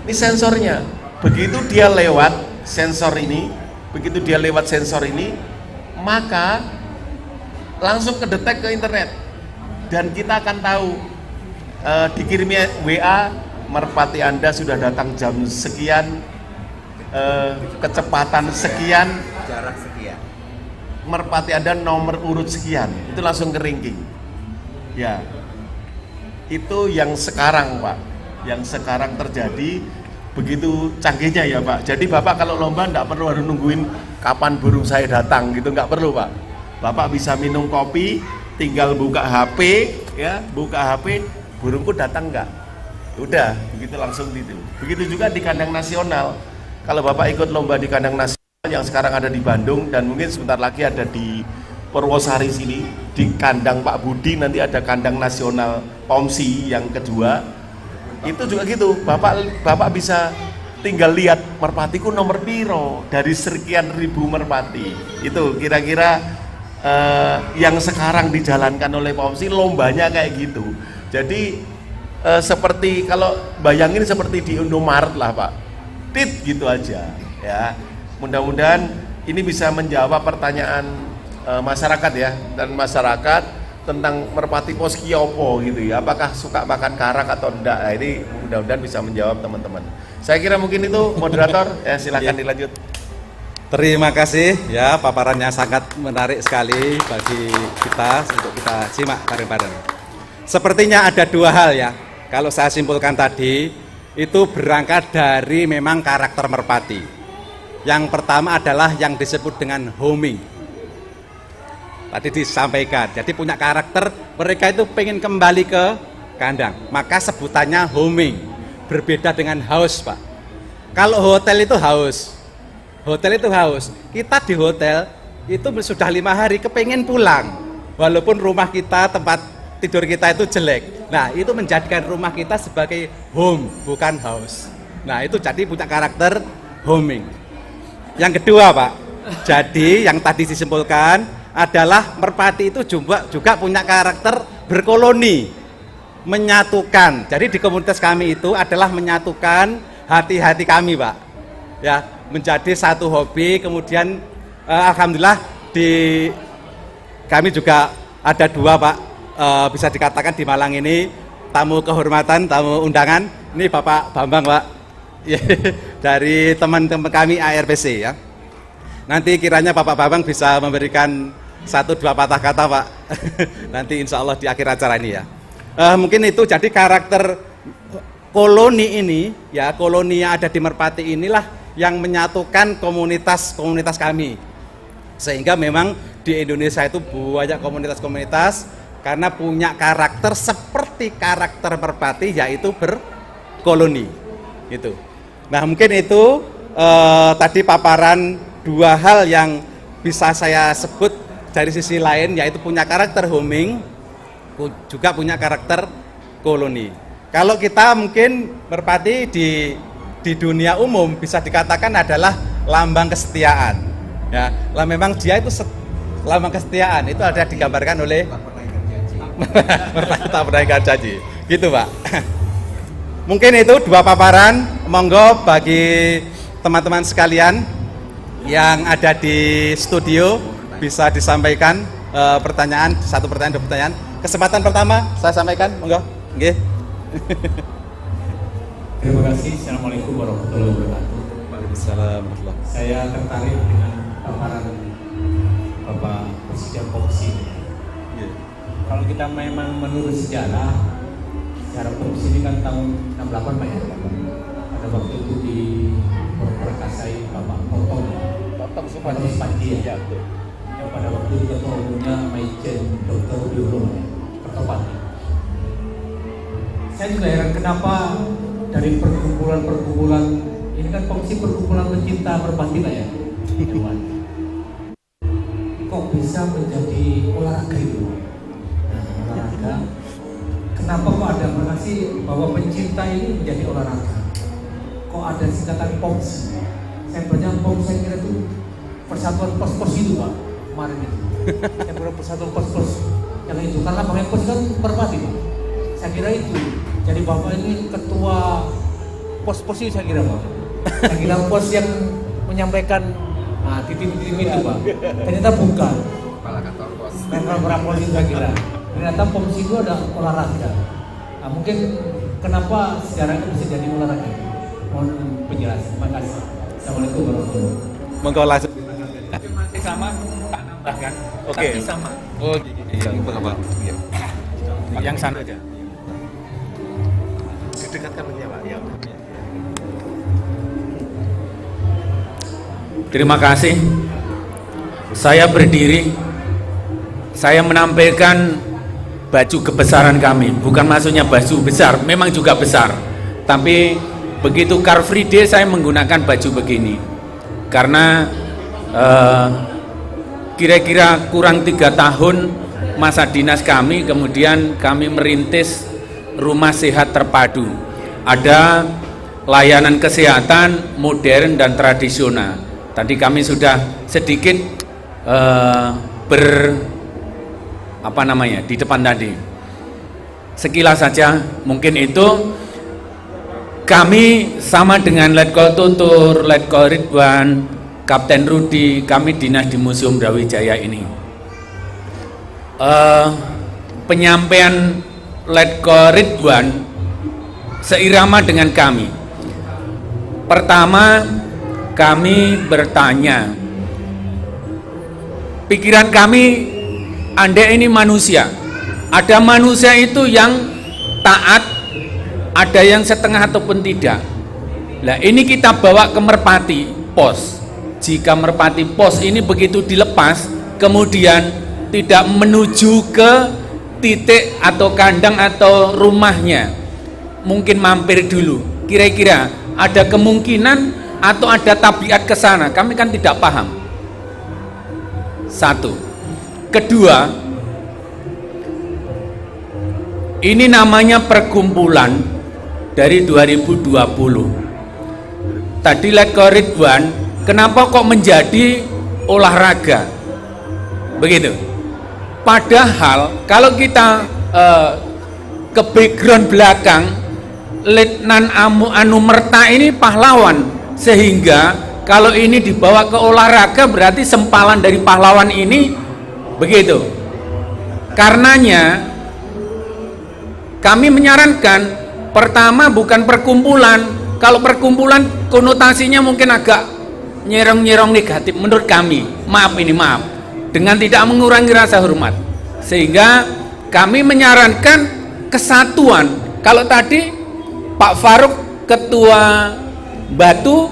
Ini sensornya. Begitu dia lewat sensor ini, maka langsung kedetek ke internet, dan kita akan tahu dikirimnya WA, merpati Anda sudah datang jam sekian, kecepatan sekian, Jarak sekian. merpati Anda nomor urut sekian, itu langsung ke ranking. Ya, itu yang sekarang Pak, yang sekarang terjadi, begitu canggihnya ya Pak. Jadi Bapak kalau lomba nggak perlu harus nungguin kapan burung saya datang gitu, nggak perlu Pak. Bapak bisa minum kopi, tinggal buka HP ya, burungku datang nggak? Udah, begitu langsung gitu. Begitu juga di kandang nasional. Kalau Bapak ikut lomba di kandang nasional yang sekarang ada di Bandung, dan mungkin sebentar lagi ada di Purwosari sini, di kandang Pak Budi nanti ada kandang nasional Pomsi yang kedua. Itu juga gitu, Bapak bisa tinggal lihat merpatiku nomor piro dari sekian ribu merpati. Itu kira-kira yang sekarang dijalankan oleh Pomsi, lombanya kayak gitu. Jadi seperti kalau bayangin seperti di Indomaret lah Pak, tit gitu aja ya. Mudah-mudahan ini bisa menjawab pertanyaan masyarakat ya, dan masyarakat tentang merpati pos ki opo gitu ya, apakah suka makan karak atau enggak. Nah, ini mudah-mudahan bisa menjawab teman-teman. Saya kira mungkin itu moderator, ya silakan dilanjut. Terima kasih ya, paparannya sangat menarik sekali bagi kita untuk kita simak bareng-bareng. Sepertinya ada dua hal ya, kalau saya simpulkan tadi itu berangkat dari memang karakter merpati. Yang pertama adalah yang disebut dengan homing. Tadi disampaikan, jadi punya karakter, mereka itu pengen kembali ke kandang, maka sebutannya homing. Berbeda dengan haus, Pak. Kalau hotel itu haus, kita di hotel itu sudah 5 hari kepengen pulang, walaupun rumah kita, tempat tidur kita itu jelek. Nah, itu menjadikan rumah kita sebagai home, bukan house. Nah, itu jadi punya karakter homing. Yang kedua, Pak, jadi yang tadi disimpulkan adalah merpati itu juga punya karakter berkoloni, menyatukan. Jadi di komunitas kami itu adalah menyatukan hati-hati kami, Pak. Ya, menjadi satu hobi. Kemudian alhamdulillah kami juga ada 2, Pak. Bisa dikatakan di Malang ini tamu kehormatan, tamu undangan. Ini Bapak Bambang, Pak. Dari teman-teman kami ARPC ya. Nanti kiranya Bapak Bambang bisa memberikan 1-2 patah kata, Pak. Nanti insya Allah di akhir acara ini ya. Mungkin itu jadi karakter koloni ini, ya koloni yang ada di Merpati inilah yang menyatukan komunitas kami. Sehingga memang di Indonesia itu banyak komunitas-komunitas karena punya karakter seperti karakter Merpati, yaitu berkoloni. Gitu. Nah, mungkin itu tadi paparan 2 hal yang bisa saya sebut dari sisi lain, yaitu punya karakter homing, juga punya karakter koloni. Kalau kita mungkin merpati di dunia umum bisa dikatakan adalah lambang kesetiaan. Ya, lah memang dia itu lambang kesetiaan itu ada digambarkan oleh merpati tak pernah ingkar janji. Gitu, Pak. Mungkin itu 2 paparan, monggo bagi teman-teman sekalian yang ada di studio bisa disampaikan pertanyaan, 1 pertanyaan, 2 pertanyaan. Kesempatan pertama saya sampaikan, monggo. Nggih. Terima kasih. Assalamualaikum warahmatullahi wabarakatuh. Waalaikumsalam. Saya tertarik dengan paparan Bapak Presiden POMSI. Kalau kita memang menurut sejarah POMSI ini kan tahun 68, Pak ya. Pada waktu itu diperkasai Bapak Potong Supandi ya. Yang pada waktu itu ketua umumnya Maijen Dr. Biolog Kertopati. Saya juga heran kenapa dari perkumpulan ini kan POMSI perkumpulan pecinta merpati, Pak ya. Kok bisa menjadi olahraga itu? Nah, olahraga. Kenapa kok ada mengasih bahwa pencinta ini menjadi olahraga? Kok ada singkatan POMSI? Saya baca POMSI, saya kira itu persatuan pos-pos itu, Pak. Kemarin itu yang berapa persatuan pos-pos yang itu, karena pakai pos kan merpati, Pak. Saya kira itu, jadi Bapak ini ketua pos-pos itu, saya kira, Pak. Saya kira pos yang menyampaikan titik-titik itu, Pak. Ternyata bukan kepala kantor pos, kepala pos itu, saya kira. Ternyata POMSI itu ada olahraga. Nah, mungkin kenapa sejarah itu bisa jadi olahraga? Mohon penjelasan. Terima kasih. Assalamualaikum warahmatullahi wabarakatuh. Monggo langsung. Masih sama, tak nambahkan. Oke. Tapi sama. Oh, Pak. Yang sana aja. Didekatkan ya, Pak. Ya. Terima kasih. Saya berdiri, saya menampilkan baju kebesaran kami. Bukan maksudnya baju besar, memang juga besar. Tapi begitu Car Free Day saya menggunakan baju begini. Karena kira-kira kurang 3 tahun masa dinas kami, kemudian kami merintis rumah sehat terpadu. Ada layanan kesehatan modern dan tradisional. Tadi kami sudah sedikit di depan tadi. Sekilas saja mungkin itu. Kami sama dengan Letkol Tutur, Letkol Ridwan, Kapten Rudi, kami dinas di Museum Brawijaya ini. Penyampaian Letko Ridwan seirama dengan kami. Pertama, kami bertanya, pikiran kami, Anda ini manusia. Ada manusia itu yang taat, ada yang setengah ataupun tidak. Nah, ini kita bawa ke Merpati Pos. Jika Merpati Pos ini begitu dilepas, kemudian tidak menuju ke titik atau kandang atau rumahnya, mungkin mampir dulu. Kira-kira ada kemungkinan atau ada tabiat ke sana? Kami kan tidak paham. Satu. Kedua, ini namanya perkumpulan dari 2020. Tadi Letko Ridwan, kenapa kok menjadi olahraga? Begitu. Padahal kalau kita ke background belakang, Letnan Anumerta ini pahlawan, sehingga kalau ini dibawa ke olahraga berarti sempalan dari pahlawan ini, begitu. Karenanya kami menyarankan, pertama bukan perkumpulan. Kalau perkumpulan konotasinya mungkin agak nyerong-nyerong negatif menurut kami. Maaf, dengan tidak mengurangi rasa hormat. Sehingga kami menyarankan kesatuan. Kalau tadi Pak Faruk, Ketua Batu,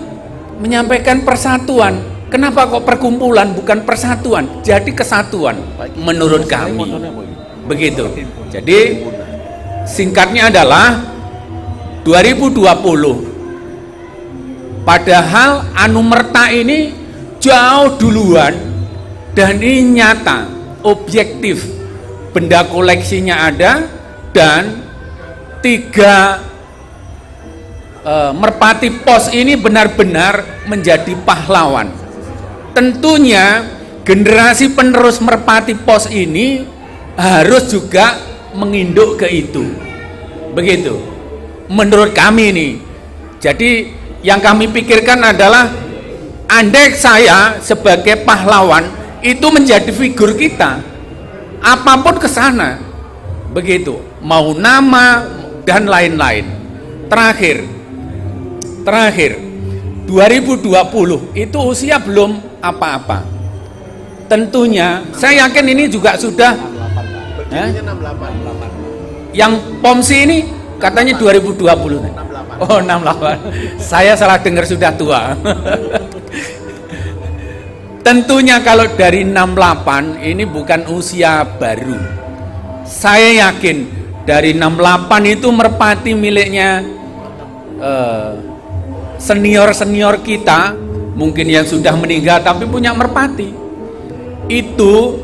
menyampaikan persatuan. Kenapa kok perkumpulan bukan persatuan? Jadi kesatuan menurut kami. Begitu. Jadi singkatnya adalah 2020. Padahal Anumerta ini jauh duluan dan ini nyata, objektif. Benda koleksinya ada dan 3 Merpati Pos ini benar-benar menjadi pahlawan. Tentunya generasi penerus Merpati Pos ini harus juga menginduk ke itu. Begitu menurut kami ini. Jadi yang kami pikirkan adalah, andai saya sebagai pahlawan itu menjadi figur kita, apapun ke sana, begitu, mau nama dan lain-lain. Terakhir 2020 itu usia belum apa-apa. Tentunya saya yakin ini juga sudah yang POMSI ini katanya 2020. Oh, 68. Saya salah dengar, sudah tua. Tentunya kalau dari 68 ini bukan usia baru. Saya yakin dari 68 itu Merpati miliknya senior-senior kita, mungkin yang sudah meninggal tapi punya Merpati. Itu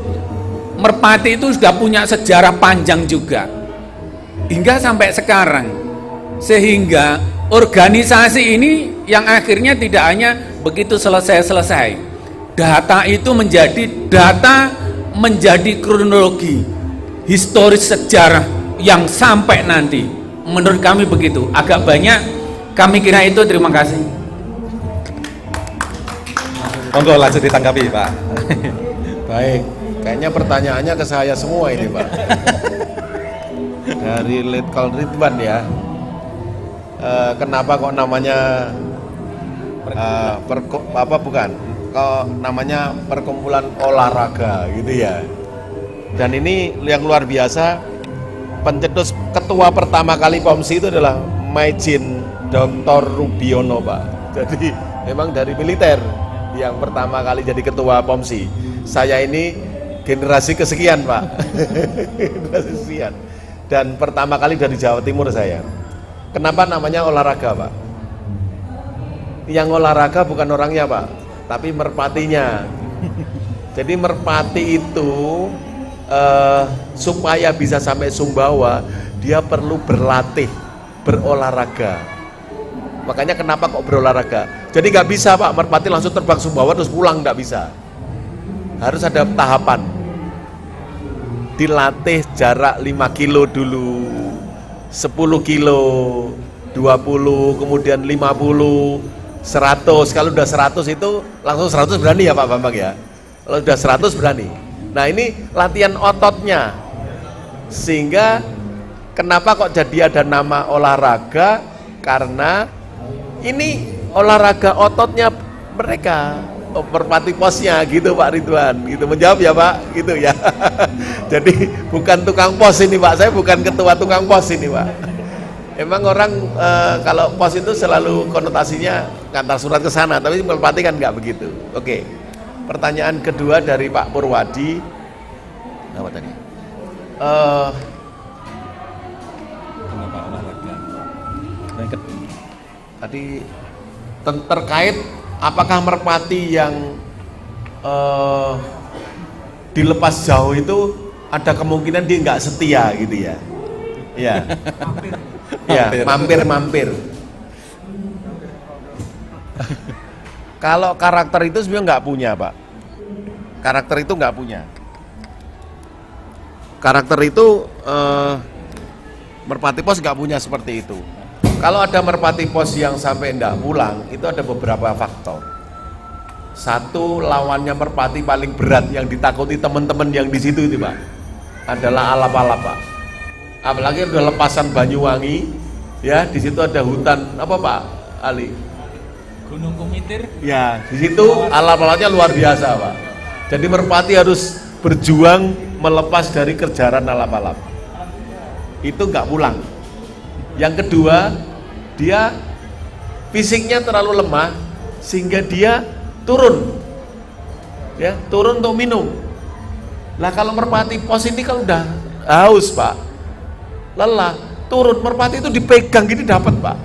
Merpati itu sudah punya sejarah panjang juga hingga sampai sekarang, sehingga organisasi ini yang akhirnya tidak hanya begitu selesai, data itu menjadi data, menjadi kronologi historis sejarah yang sampai nanti. Menurut kami begitu, agak banyak kami kira itu. Terima kasih. Monggo lanjut ditanggapi, Pak. Baik, kayaknya pertanyaannya ke saya semua ini, Pak. Dari Letko Ridwan ya. Kenapa kok namanya kok namanya perkumpulan olahraga gitu ya. Dan ini yang luar biasa, pencetus ketua pertama kali POMSI itu adalah Majen Dr. Rubiono, Pak. Jadi memang dari militer yang pertama kali jadi ketua POMSI. Saya ini generasi kesekian, Pak. Generasi kesekian. Dan pertama kali dari Jawa Timur saya. Kenapa namanya olahraga, Pak? Yang olahraga bukan orangnya, Pak, tapi merpatinya. Jadi merpati itu supaya bisa sampai Sumbawa, dia perlu berlatih, berolahraga. Makanya kenapa kok berolahraga? Jadi nggak bisa, Pak, merpati langsung terbang Sumbawa terus pulang, nggak bisa. Harus ada tahapan. Dilatih jarak 5 kilo dulu, 10 kilo, 20, kemudian 50, 100. Kalau udah 100 itu langsung 100 berani ya Pak Bambang ya. Kalau udah 100 berani. Nah ini latihan ototnya. Sehingga kenapa kok jadi ada nama olahraga? Karena ini olahraga ototnya mereka, merpati posnya gitu Pak Ridwan. Gitu menjawab ya Pak, gitu ya. Jadi bukan tukang pos ini Pak, saya bukan ketua tukang pos ini Pak. Emang orang kalau pos itu selalu konotasinya ngantar surat ke sana, tapi merpati kan nggak begitu. Oke. Pertanyaan kedua dari Pak Purwadi. Apa tadi? Kenapa olahraga? Tadi terkait apakah merpati yang dilepas jauh itu ada kemungkinan dia nggak setia gitu ya? Ya. Ya, mampir. Kalau karakter itu sebenarnya nggak punya Pak. Karakter itu nggak punya. Karakter itu merpati pos nggak punya seperti itu. Kalau ada merpati pos yang sampai nggak pulang, itu ada beberapa faktor. Satu, lawannya merpati paling berat yang ditakuti teman-teman yang di situ itu Pak, adalah alap-alap Pak. Apalagi udah lepasan Banyuwangi, ya di situ ada hutan apa Pak Ali? Gunung Kumitir. Ya di situ alap-alapnya luar biasa Pak. Jadi merpati harus berjuang melepas dari kejaran alap-alap. Itu nggak pulang. Yang kedua, dia fisiknya terlalu lemah sehingga dia turun, ya turun untuk minum. Lah kalau merpati pos ini kalau udah haus Pak, lelah, turun, merpati itu dipegang gini dapat Pak.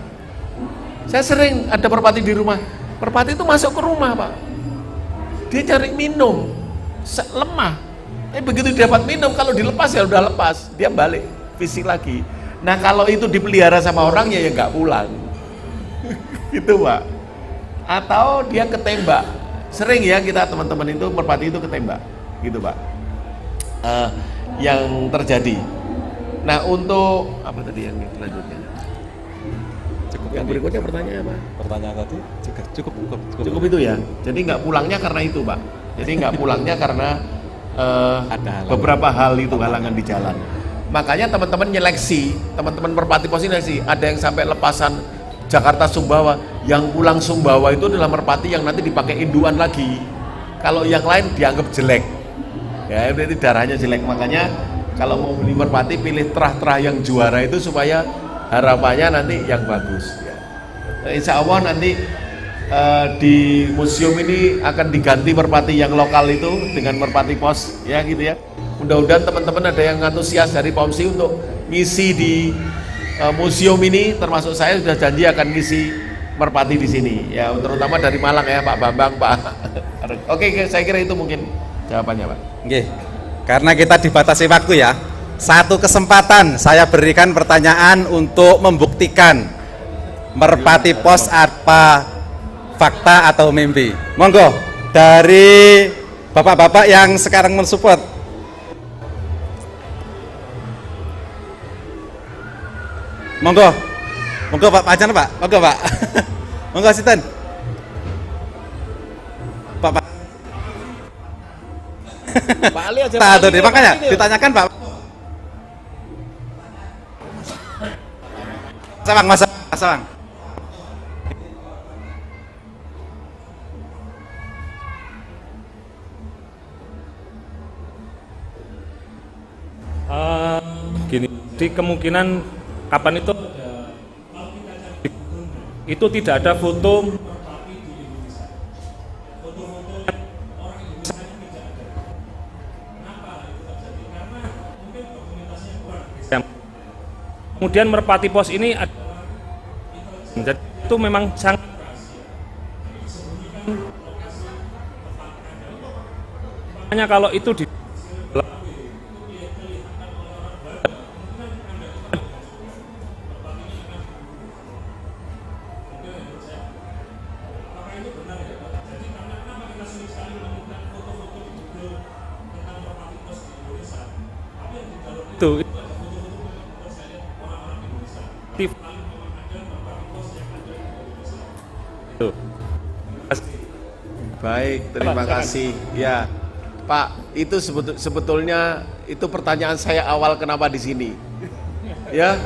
Saya sering ada merpati di rumah, merpati itu masuk ke rumah Pak, dia cari minum, lemah. Begitu dapat minum, kalau dilepas ya udah lepas, dia balik fisik lagi. Nah kalau itu dipelihara sama orang ya nggak pulang, gitu Pak. Atau dia ketembak, sering ya kita teman-teman itu merpati itu ketembak, gitu Pak. Yang terjadi. Nah untuk apa tadi yang selanjutnya? Cukup Yang berikutnya pertanyaan apa? Pertanyaan tadi Cukup itu ya. Jadi nggak pulangnya karena itu Pak. Jadi nggak pulangnya karena Ada halangan. beberapa hal itu halangan di jalan. Makanya teman-teman nyeleksi, teman-teman merpati pos ini sih, ada yang sampai lepasan Jakarta Sumbawa, yang pulang Sumbawa itu adalah merpati yang nanti dipakai induan lagi. Kalau yang lain dianggap jelek, ya berarti darahnya jelek. Makanya kalau mau beli merpati pilih terah-terah yang juara itu supaya harapannya nanti yang bagus. Ya. Nah, insya Allah nanti di museum ini akan diganti merpati yang lokal itu dengan merpati pos, ya gitu ya. Mudah-mudahan teman-teman ada yang antusias dari POMSI untuk ngisi di museum ini, termasuk saya sudah janji akan ngisi merpati di sini, ya terutama dari Malang ya Pak Bambang, Pak. Oke, saya kira itu mungkin jawabannya Pak. Oke, karena kita dibatasi waktu ya, satu kesempatan saya berikan pertanyaan untuk membuktikan merpati pos apa fakta atau mimpi. Monggo dari bapak-bapak yang sekarang mensupport. Monggo Pak Pajan Pak, monggo Pak. Monggo Sinten. Pak. Pak Ali aja. Nah, tuh, makanya ditanyakan Pak. Mas Sawang. Gini, di kemungkinan kapan itu tidak ada foto kemudian merpati pos ini jadi itu memang sangat hanya kalau itu di itu Baik, terima kasih. Ya, Pak, itu sebetulnya itu pertanyaan saya awal kenapa di sini. Ya,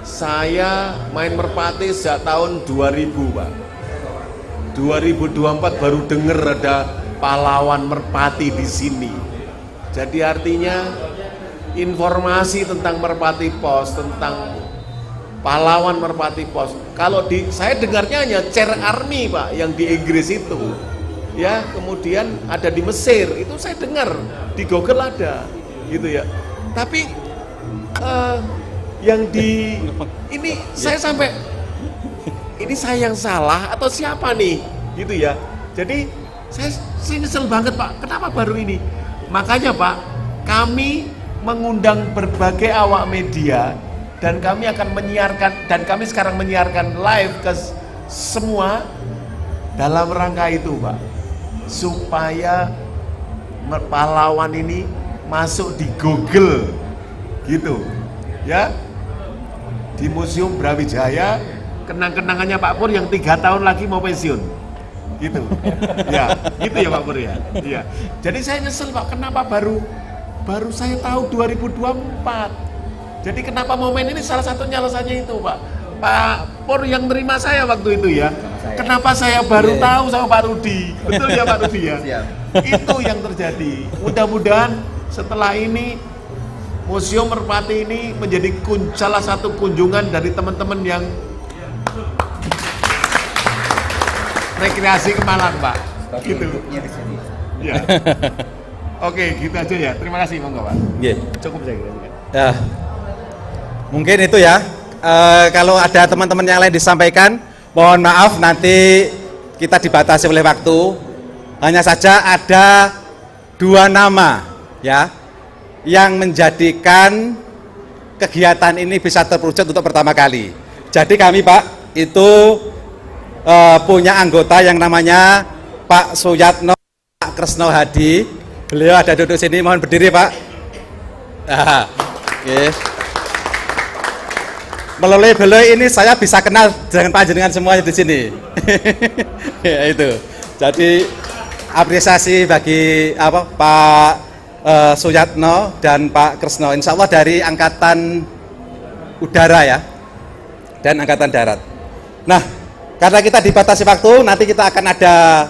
saya main merpati sejak tahun 2000, Pak. 2024 baru dengar ada pahlawan merpati di sini. Jadi artinya informasi tentang merpati pos, tentang pahlawan merpati pos. Kalau saya dengarnya hanya chair army, Pak, yang di Inggris itu. Ya, kemudian ada di Mesir. Itu saya dengar di Google ada, gitu ya. Tapi yang di ini saya sampai ini saya yang salah atau siapa nih, gitu ya. Jadi saya nyesel banget, Pak. Kenapa baru ini? Makanya, Pak, kami mengundang berbagai awak media dan kami akan menyiarkan, dan kami sekarang menyiarkan live ke semua dalam rangka itu, Pak, supaya pahlawan ini masuk di Google, gitu ya, di Museum Brawijaya, kenang-kenangannya Pak Pur yang 3 tahun lagi mau pensiun, gitu ya, gitu ya Pak Pur ya. Iya. Jadi saya nyesel, Pak, kenapa baru saya tahu 2024. Jadi kenapa momen ini salah satunya alasannya itu, Pak Pur yang menerima saya waktu itu ya. Kenapa saya baru tahu sama Pak Rudi? Betul ya Pak Rudi ya? Itu yang terjadi. Mudah-mudahan setelah ini Museum Merpati ini menjadi salah satu kunjungan dari teman-teman yang rekreasi ke Malang, Pak. Gitu. Ya. Oke, gitu aja ya. Terima kasih, monggo Pak. Cukup saya kira. Ya. Mungkin itu ya. Kalau ada teman-teman yang lain disampaikan, mohon maaf nanti kita dibatasi oleh waktu. Hanya saja ada 2 nama ya yang menjadikan kegiatan ini bisa terwujud untuk pertama kali. Jadi kami, Pak, itu punya anggota yang namanya Pak Suyatno, Pak Kresno Hadi. Beliau ada duduk sini, mohon berdiri, Pak. Oke. Melalui beliau ini saya bisa kenal dengan panjenengan semuanya di sini. Ya itu. Jadi apresiasi bagi Pak Suyatno dan Pak Kresno. Insya Allah dari Angkatan Udara ya, dan Angkatan Darat. Nah, karena kita dibatasi waktu, nanti kita akan ada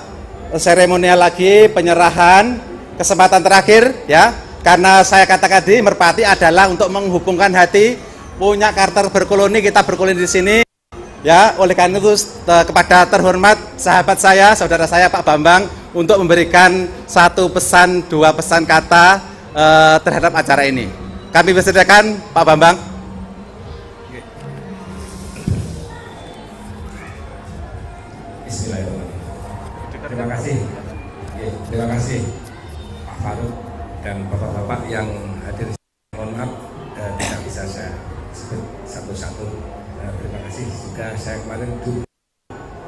seremonial lagi, penyerahan, kesempatan terakhir ya. Karena saya katakan tadi, merpati adalah untuk menghubungkan hati, punya karakter berkoloni, kita berkoloni di sini ya. Oleh karena itu kepada terhormat sahabat saya, saudara saya Pak Bambang, untuk memberikan 1 pesan, 2 pesan kata terhadap acara ini. Kami persilakan Pak Bambang. Bismillahirrahmanirrahim. Terima kasih. Terima kasih Pak Faruk dan bapak-bapak yang hadir. Mohon maaf tidak bisa saya sebut satu-satu. Terima kasih juga saya kemarin dulu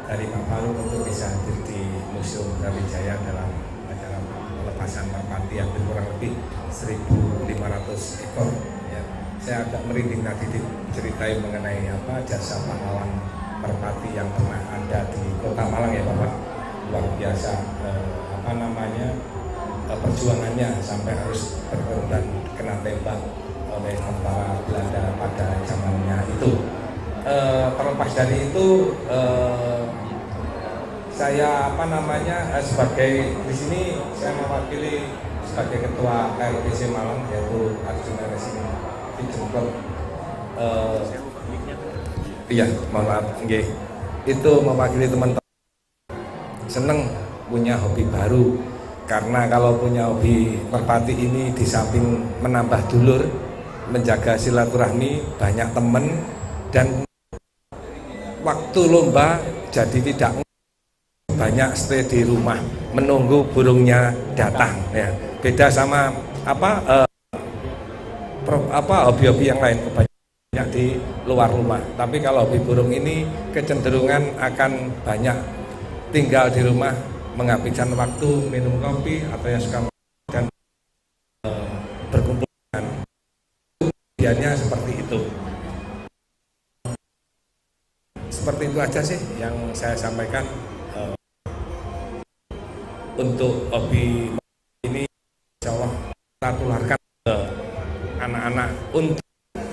dari Pak Faruk untuk bisa hadir di Museum Brawijaya dalam acara pelepasan merpati yang kurang lebih 1.500 ekor. Ya. Saya agak merinding tadi diceritain mengenai jasa pahlawan merpati yang pernah ada di Kota Malang ya Bapak. Luar biasa perjuangannya sampai harus berkorban kena tembak oleh tentara Belanda pada zamannya itu. Terlepas dari itu, saya sebagai di sini saya mewakili sebagai ketua KLPC Malang, yaitu Arjuna Racing Pigeon Club. Iya, mohon maaf, itu mewakili teman-teman. Seneng punya hobi baru, karena kalau punya hobi merpati ini di samping menambah dulur, menjaga silaturahmi, banyak teman, dan waktu lomba jadi tidak banyak stay di rumah menunggu burungnya datang ya. Beda sama hobi-hobi yang lain, kebanyakan di luar rumah. Tapi kalau hobi burung ini kecenderungan akan banyak tinggal di rumah, menghabiskan waktu minum kopi atau yang suka dan berkumpul. Kemudiannya seperti itu. Seperti itu aja sih yang saya sampaikan. untuk hobi ini insya Allah kita tularkan ke anak-anak untuk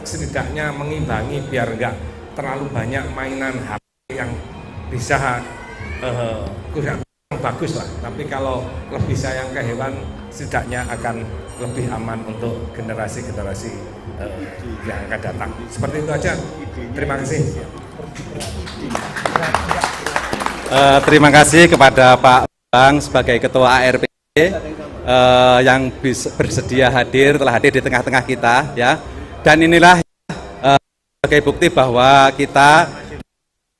setidaknya mengimbangi biar enggak terlalu banyak mainan HP yang bisa kurang bagus lah, tapi kalau lebih sayang ke hewan setidaknya akan lebih aman untuk generasi-generasi yang akan datang. Seperti itu aja. Terima kasih. Terima kasih kepada Pak Bang sebagai Ketua ARP yang bersedia telah hadir di tengah-tengah kita ya. Dan inilah sebagai bukti bahwa kita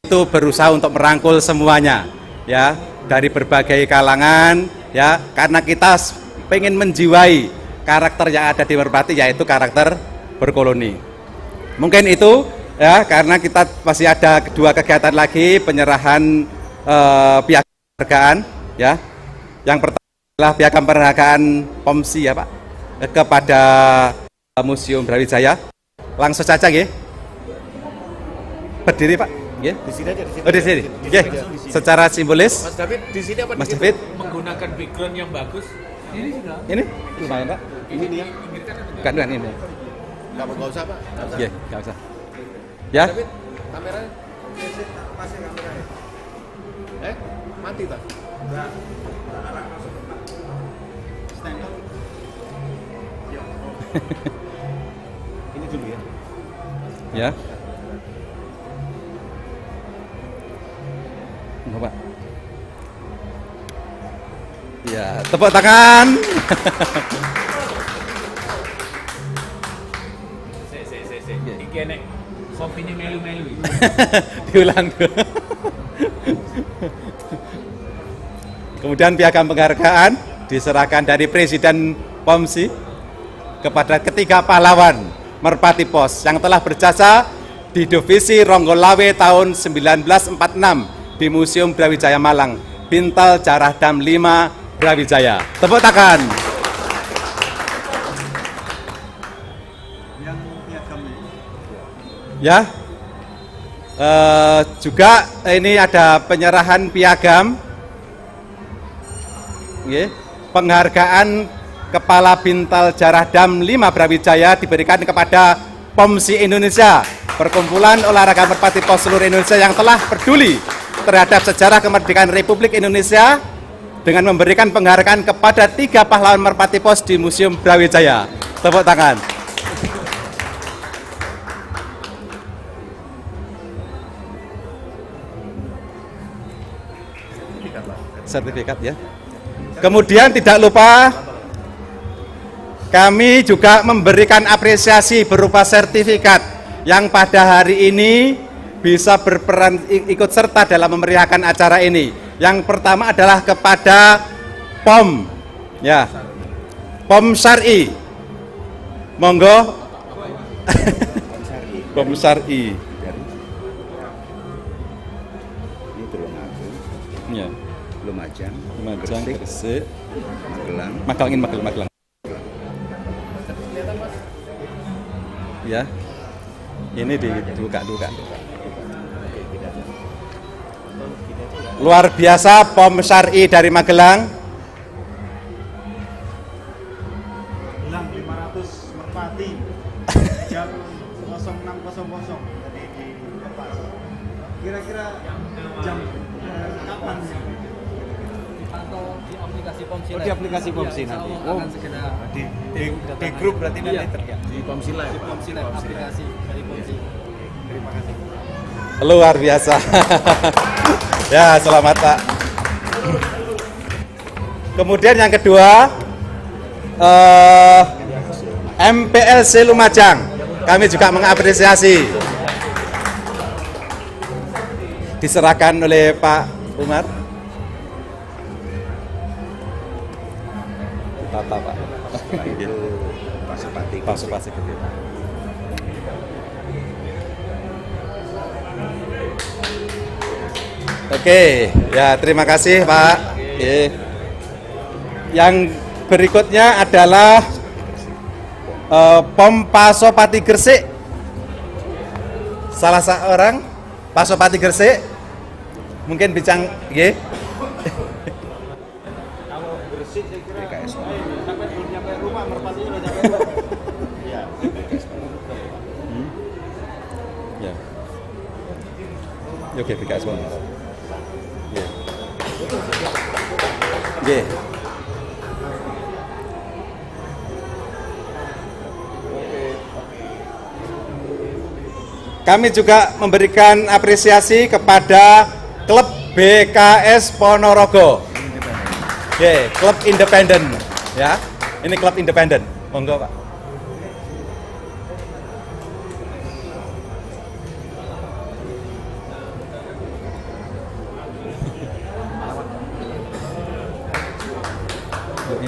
itu berusaha untuk merangkul semuanya ya, dari berbagai kalangan ya, karena kita pengen menjiwai karakter yang ada di Merpati, yaitu karakter berkoloni. Mungkin itu ya, karena kita masih ada dua kegiatan lagi, penyerahan piagam penghargaan ya. Yang pertama adalah piagam penghargaan POMSI ya Pak, kepada Museum Brawijaya. Langsung saja nggih. Berdiri Pak. Nggih. Di sini aja, di sini. Oh, di sini. Nggih. Secara simbolis. Mas David di sini apa? Mas David Menggunakan background yang bagus. Ini juga. ini lumayan Pak. Ini dia. Bukan dengan ini. Enggak usah Pak. Enggak usah. Nggih, enggak usah. Ya. David, kameranya masih kameranya. Mati Pak. Enggak. Stand up. Ini dulu ya. Ya. Enggak, Pak. Ya, tepuk tangan. Iki nek kopinya melu-melu. Diulang dulu. Kemudian piagam penghargaan diserahkan dari Presiden POMSI kepada ketiga pahlawan Merpati Pos yang telah berjasa di Divisi Ronggolawe tahun 1946 di Museum Brawijaya Malang, Bintal Jarah Dam 5 Brawijaya. Tepuk tangan. Yang piagamnya. Ya, juga ini ada penyerahan piagam, penghargaan Kepala Bintal Jarah Dam 5 Brawijaya diberikan kepada POMSI Indonesia, Perkumpulan Olahraga Merpati Pos seluruh Indonesia yang telah peduli terhadap sejarah kemerdekaan Republik Indonesia dengan memberikan penghargaan kepada 3 pahlawan Merpati Pos di Museum Brawijaya. Tepuk tangan. Sertifikat ya. Kemudian tidak lupa kami juga memberikan apresiasi berupa sertifikat yang pada hari ini bisa berperan ikut serta dalam memeriahkan acara ini. Yang pertama adalah kepada POM ya. POM Syar'i. Monggo. POM Syar'i. Ini Tulungagung, Ya. Lumajang, Lumajang, Gresik, Magelang, Magelang. Ya. Ini dibuka. Luar biasa POM Syar'i dari Magelang. Bilang 500 Merpati jam 06.00 tadi dilepas. Kira-kira jam kapan? Atau di aplikasi POMSI. Oh, di aplikasi POMSI nanti. Oh, di grup berarti nanti terlihat. Di POMSI Live. Di POMSI Live, aplikasi dari POMSI. Terima kasih. Luar biasa. Ya, selamat Pak. Kemudian yang kedua, MPLC Lumajang. Kami juga mengapresiasi. Diserahkan oleh Pak Umar. Tata Pak. Pasupati gitu. Oke, ya terima kasih Pak. Yang berikutnya adalah POM Pasopati Gresik. Salah seorang Pasopati Gresik mungkin bincang, BKS. Sampai belum nyampe rumah, merpatinya udah nyampe rumah. Iya. Ya. Oke, BKS One. Ya. Oke. Kami juga memberikan apresiasi kepada klub BKS Ponorogo. Oke, klub independen ya. Ini klub independen. Monggo, Pak.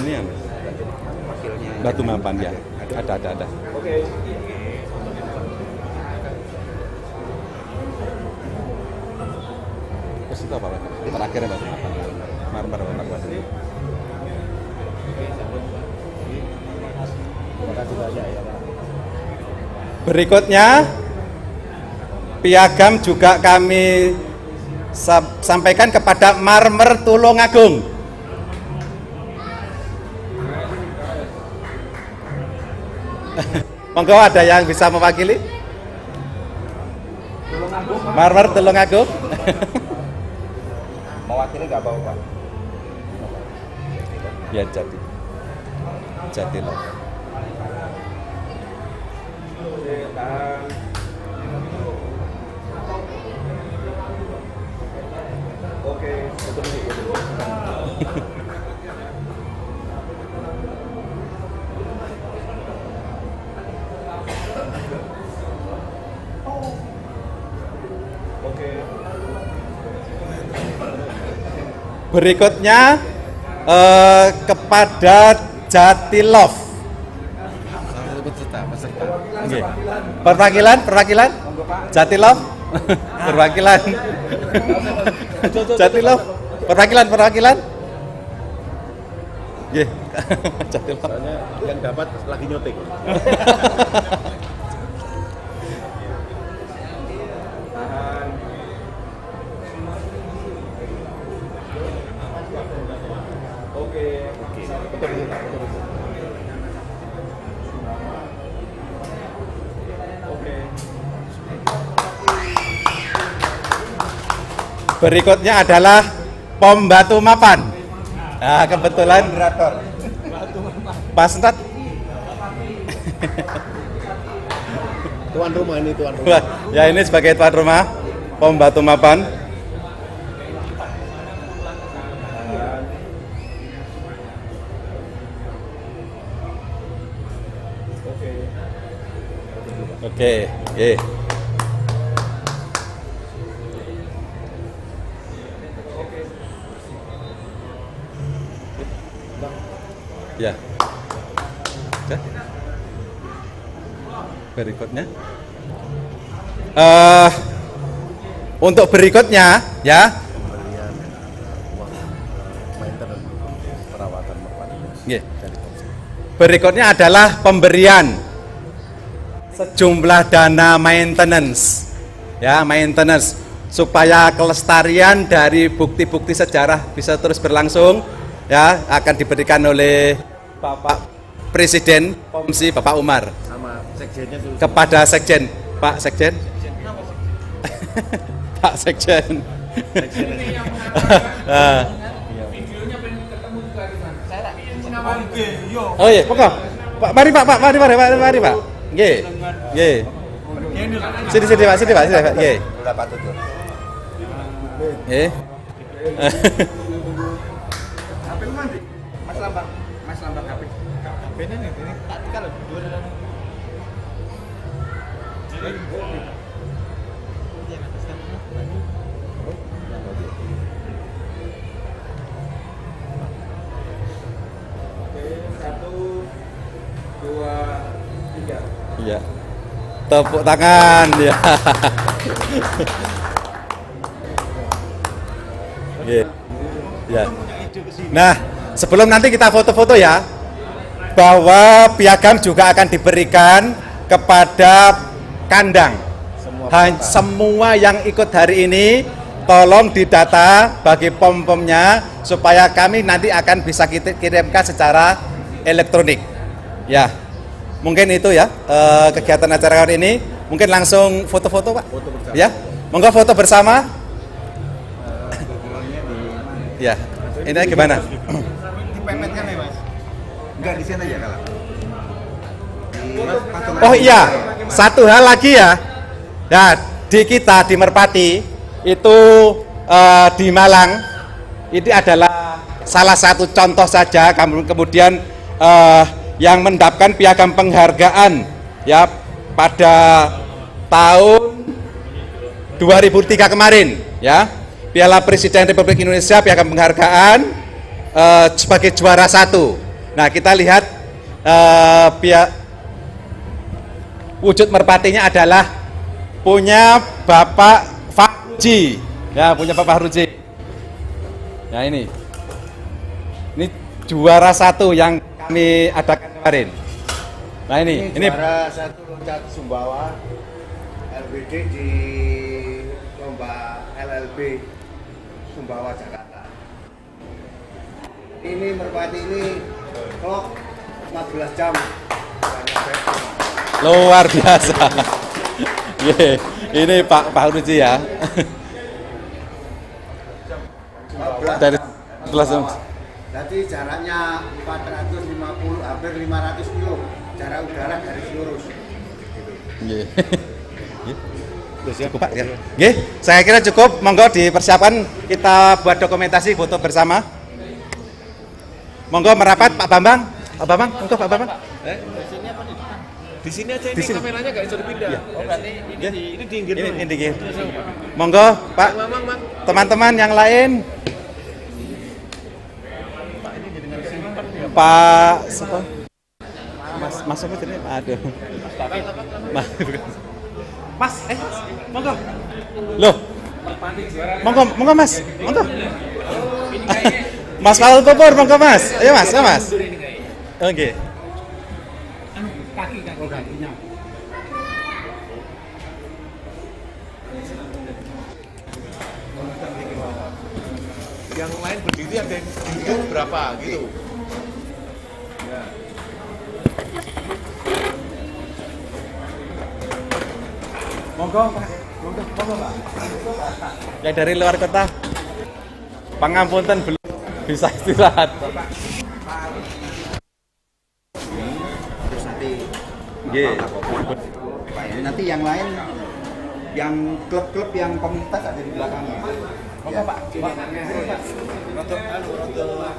Ini ya, Batu Mapan ya. Ada. Oke. Terus itu apa, Pak? Terakhir Batu Mapan. Marmer Bapak Kuasa. Terima kasih banyak ya, Pak. Berikutnya piagam juga kami sampaikan kepada Marmer Tulungagung. Monggo, ada yang bisa mewakili? Marmer Tulungagung. Mewakili nggak apa-apa, Pak? Ya, Jatilof. Oke, Berikutnya kepada Jatilof. Okay. Perwakilan Jatilof. Perwakilan Jatilof. Perwakilan. Nggih. Jatilof. Soalnya yang dapat lagi nyoting. Berikutnya adalah Pom Batu Mapan. Nah, kebetulan Pas Nat. Tuan rumah ini, tuan rumah. Ya, ini sebagai tuan rumah Pom Batu Mapan. Oke. Ya. Oke. Berikutnya. Untuk berikutnya, ya. Perawatan merpati. Yeah. Berikutnya adalah pemberian sejumlah dana maintenance, ya, maintenance supaya kelestarian dari bukti-bukti sejarah bisa terus berlangsung, ya, akan diberikan oleh Bapak Presiden Pomsi Bapak Umar Sama sekjennya dulu. kepada Sekjen, Pak Sekjen. Pak Sekjen. Oh iya, pokok. Pak, mari Pak. Nggih. Sini Pak. Nggih. Berapa tutup? Nggih. Mas Lambang HP. HP-nya nih, ini tak kalau dua dalam. Iya. Tepuk tangan ya. Ya. Nah, sebelum nanti kita foto-foto ya, bahwa piagam juga akan diberikan kepada kandang. Semua yang ikut hari ini tolong didata bagi pom-pomnya supaya kami nanti akan bisa kita kirimkan secara elektronik. Ya, mungkin itu ya kegiatan acara kali ini. Mungkin langsung foto-foto Pak. Foto bersama. Ya, monggo foto bersama. Ya, ini gimana? Dipepetkan ya Mas? Enggak, di sini aja kalah. Oh iya, satu hal lagi ya. Nah, di kita di Merpati itu di Malang ini adalah salah satu contoh saja. Kemudian yang mendapatkan piagam penghargaan ya pada tahun 2003 kemarin ya, Piala Presiden Republik Indonesia piagam penghargaan sebagai juara 1. Nah, kita lihat wujud merpatinya adalah punya Bapak Fahruji. Ya, punya Bapak Fahruji. Ya, ini juara 1 yang kami adakan kemarin. Nah, ini juara 1 loncat Sumbawa LBD di lomba LLB Sumbawa Jakarta. Ini merpati ini clock 14 jam. luar biasa. Ini Pak Fahruji ya. Dari Jadi jaraknya 450, hampir 500 kilo jarak udara garis lurus. Cukup Pak ya. Saya kira cukup. Monggo dipersiapkan kita buat dokumentasi foto bersama. Monggo merapat Pak Bambang. Pak Bambang, monggo Pak Bambang. Di sini aja, ini kameranya nggak bisa dipindah. Ya. Oh, berarti ini diinggir dulu. Ini diinggir. Monggo Pak. Teman-teman yang lain. Pak Mas apa ini? Aduh. Mas, monggo. Loh. Monggo Mas. Monggo. Mas Paul Kopor, monggo Mas. Ayo Mas, ya Mas. Oke. Kakinya. Yang lain berdiri ada yang duduk berapa gitu. Ya. Monggo Pak. Monggo Pak. Yang dari luar kota. Pangapunten belum bisa istirahat. Terus nanti Nggih. nanti yang lain yang klub-klub yang komunitas ada di belakangnya. Monggo Pak. Roto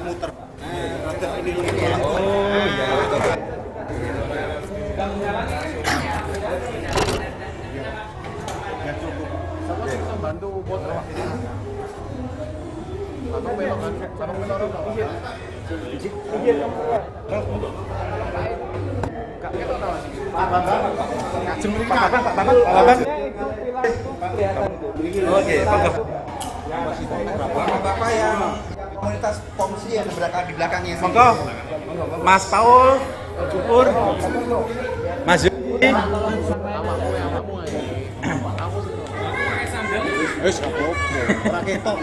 muter. Roto ini. Oh iya. Bantu foto. Atau belokan, sama menurut Oke, Bapak yang komunitas pomsi yang di belakangnya. monggo. Mas Paul, Cukur, Mas Yudi. Wis apa? Ora ketok.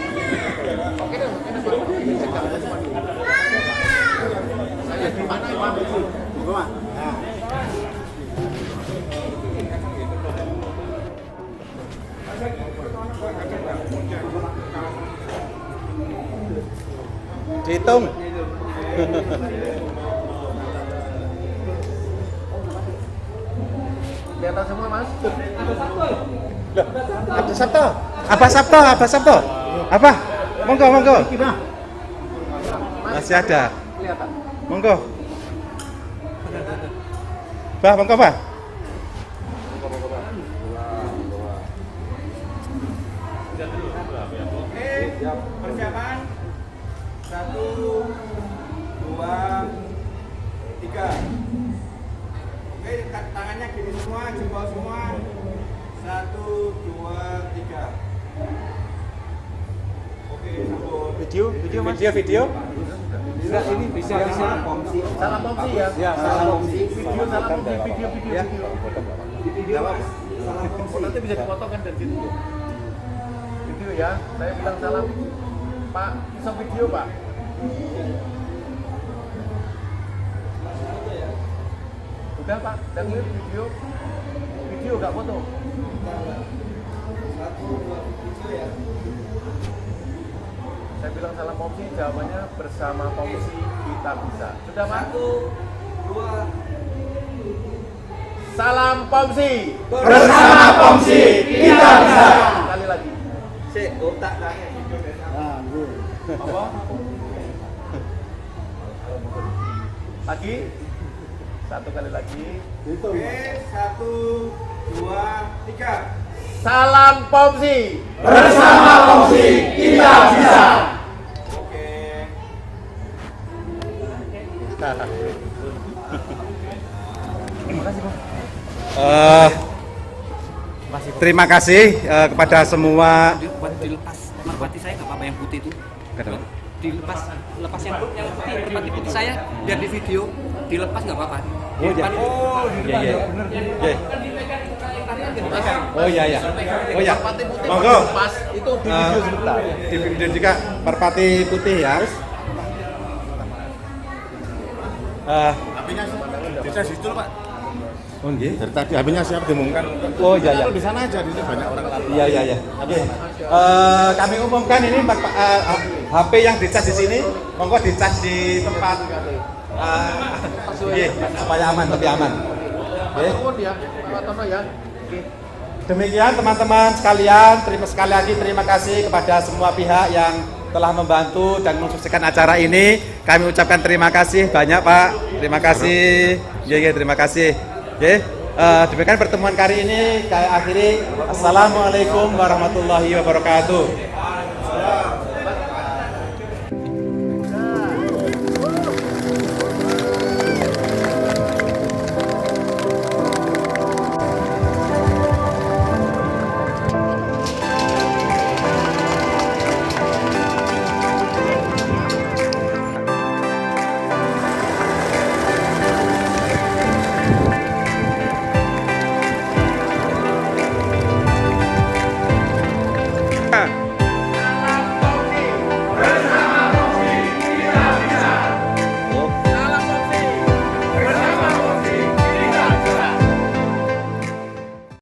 Dihitung. kelihatan semua Mas. Ada Sabto. Apa Sabto? Apa Sabto? Apa? Monggo, monggo. Masih ada. Monggo. Bah, monggo, Bah. Oke, persiapan. 1, 2, 3. Oke, tangannya gini semua, jempol semua. 1, 2, 3. Oke, sambut. Video Enggak, ini bisa Salam pomsi ya. Ya, Salam pomsi. Video. Ya. Di video. Nanti bisa dipotong kan dan gitu. Video ya. ya. Saya bilang salam. Pak, bisa video Pak. Udah Pak, udah clear video. Video nggak foto. Saya bilang salam Pomsi, jawabannya bersama Pomsi kita bisa. Sudah Pak? 1, 2. Salam Pomsi. Bersama Pomsi kita bisa. Sekali lagi. otak lagi. Apa? Lagi? Satu kali lagi. Oke, 1, 2, 3. Salam Pomsi. Bersama Pomsi kita bisa. Oke. Terima kasih kepada semua. Dilepas merpati saya nggak apa-apa yang putih itu. Dilepas yang putih merpati putih saya biar di video dilepas nggak apa-apa. Oh iya. Monggo. Pas itu di video sebentar. Di video juga merpati putih ya. HP-nya bisa situ Pak. Oh nggih. Dari tadi HP-nya siap diumumkan. Oh iya. Di sana aja, di situ banyak orang lalu. Iya. Oke. Kami umumkan ini HP yang dicas di sini, monggo dicas di tempat supaya aman, lebih aman. Demikian teman-teman sekalian, sekali lagi terima kasih kepada semua pihak yang telah membantu dan mensukseskan acara ini. Kami ucapkan terima kasih banyak Pak. Terima kasih. Terima kasih. Demikian pertemuan kali ini saya akhiri. Assalamualaikum warahmatullahi wabarakatuh.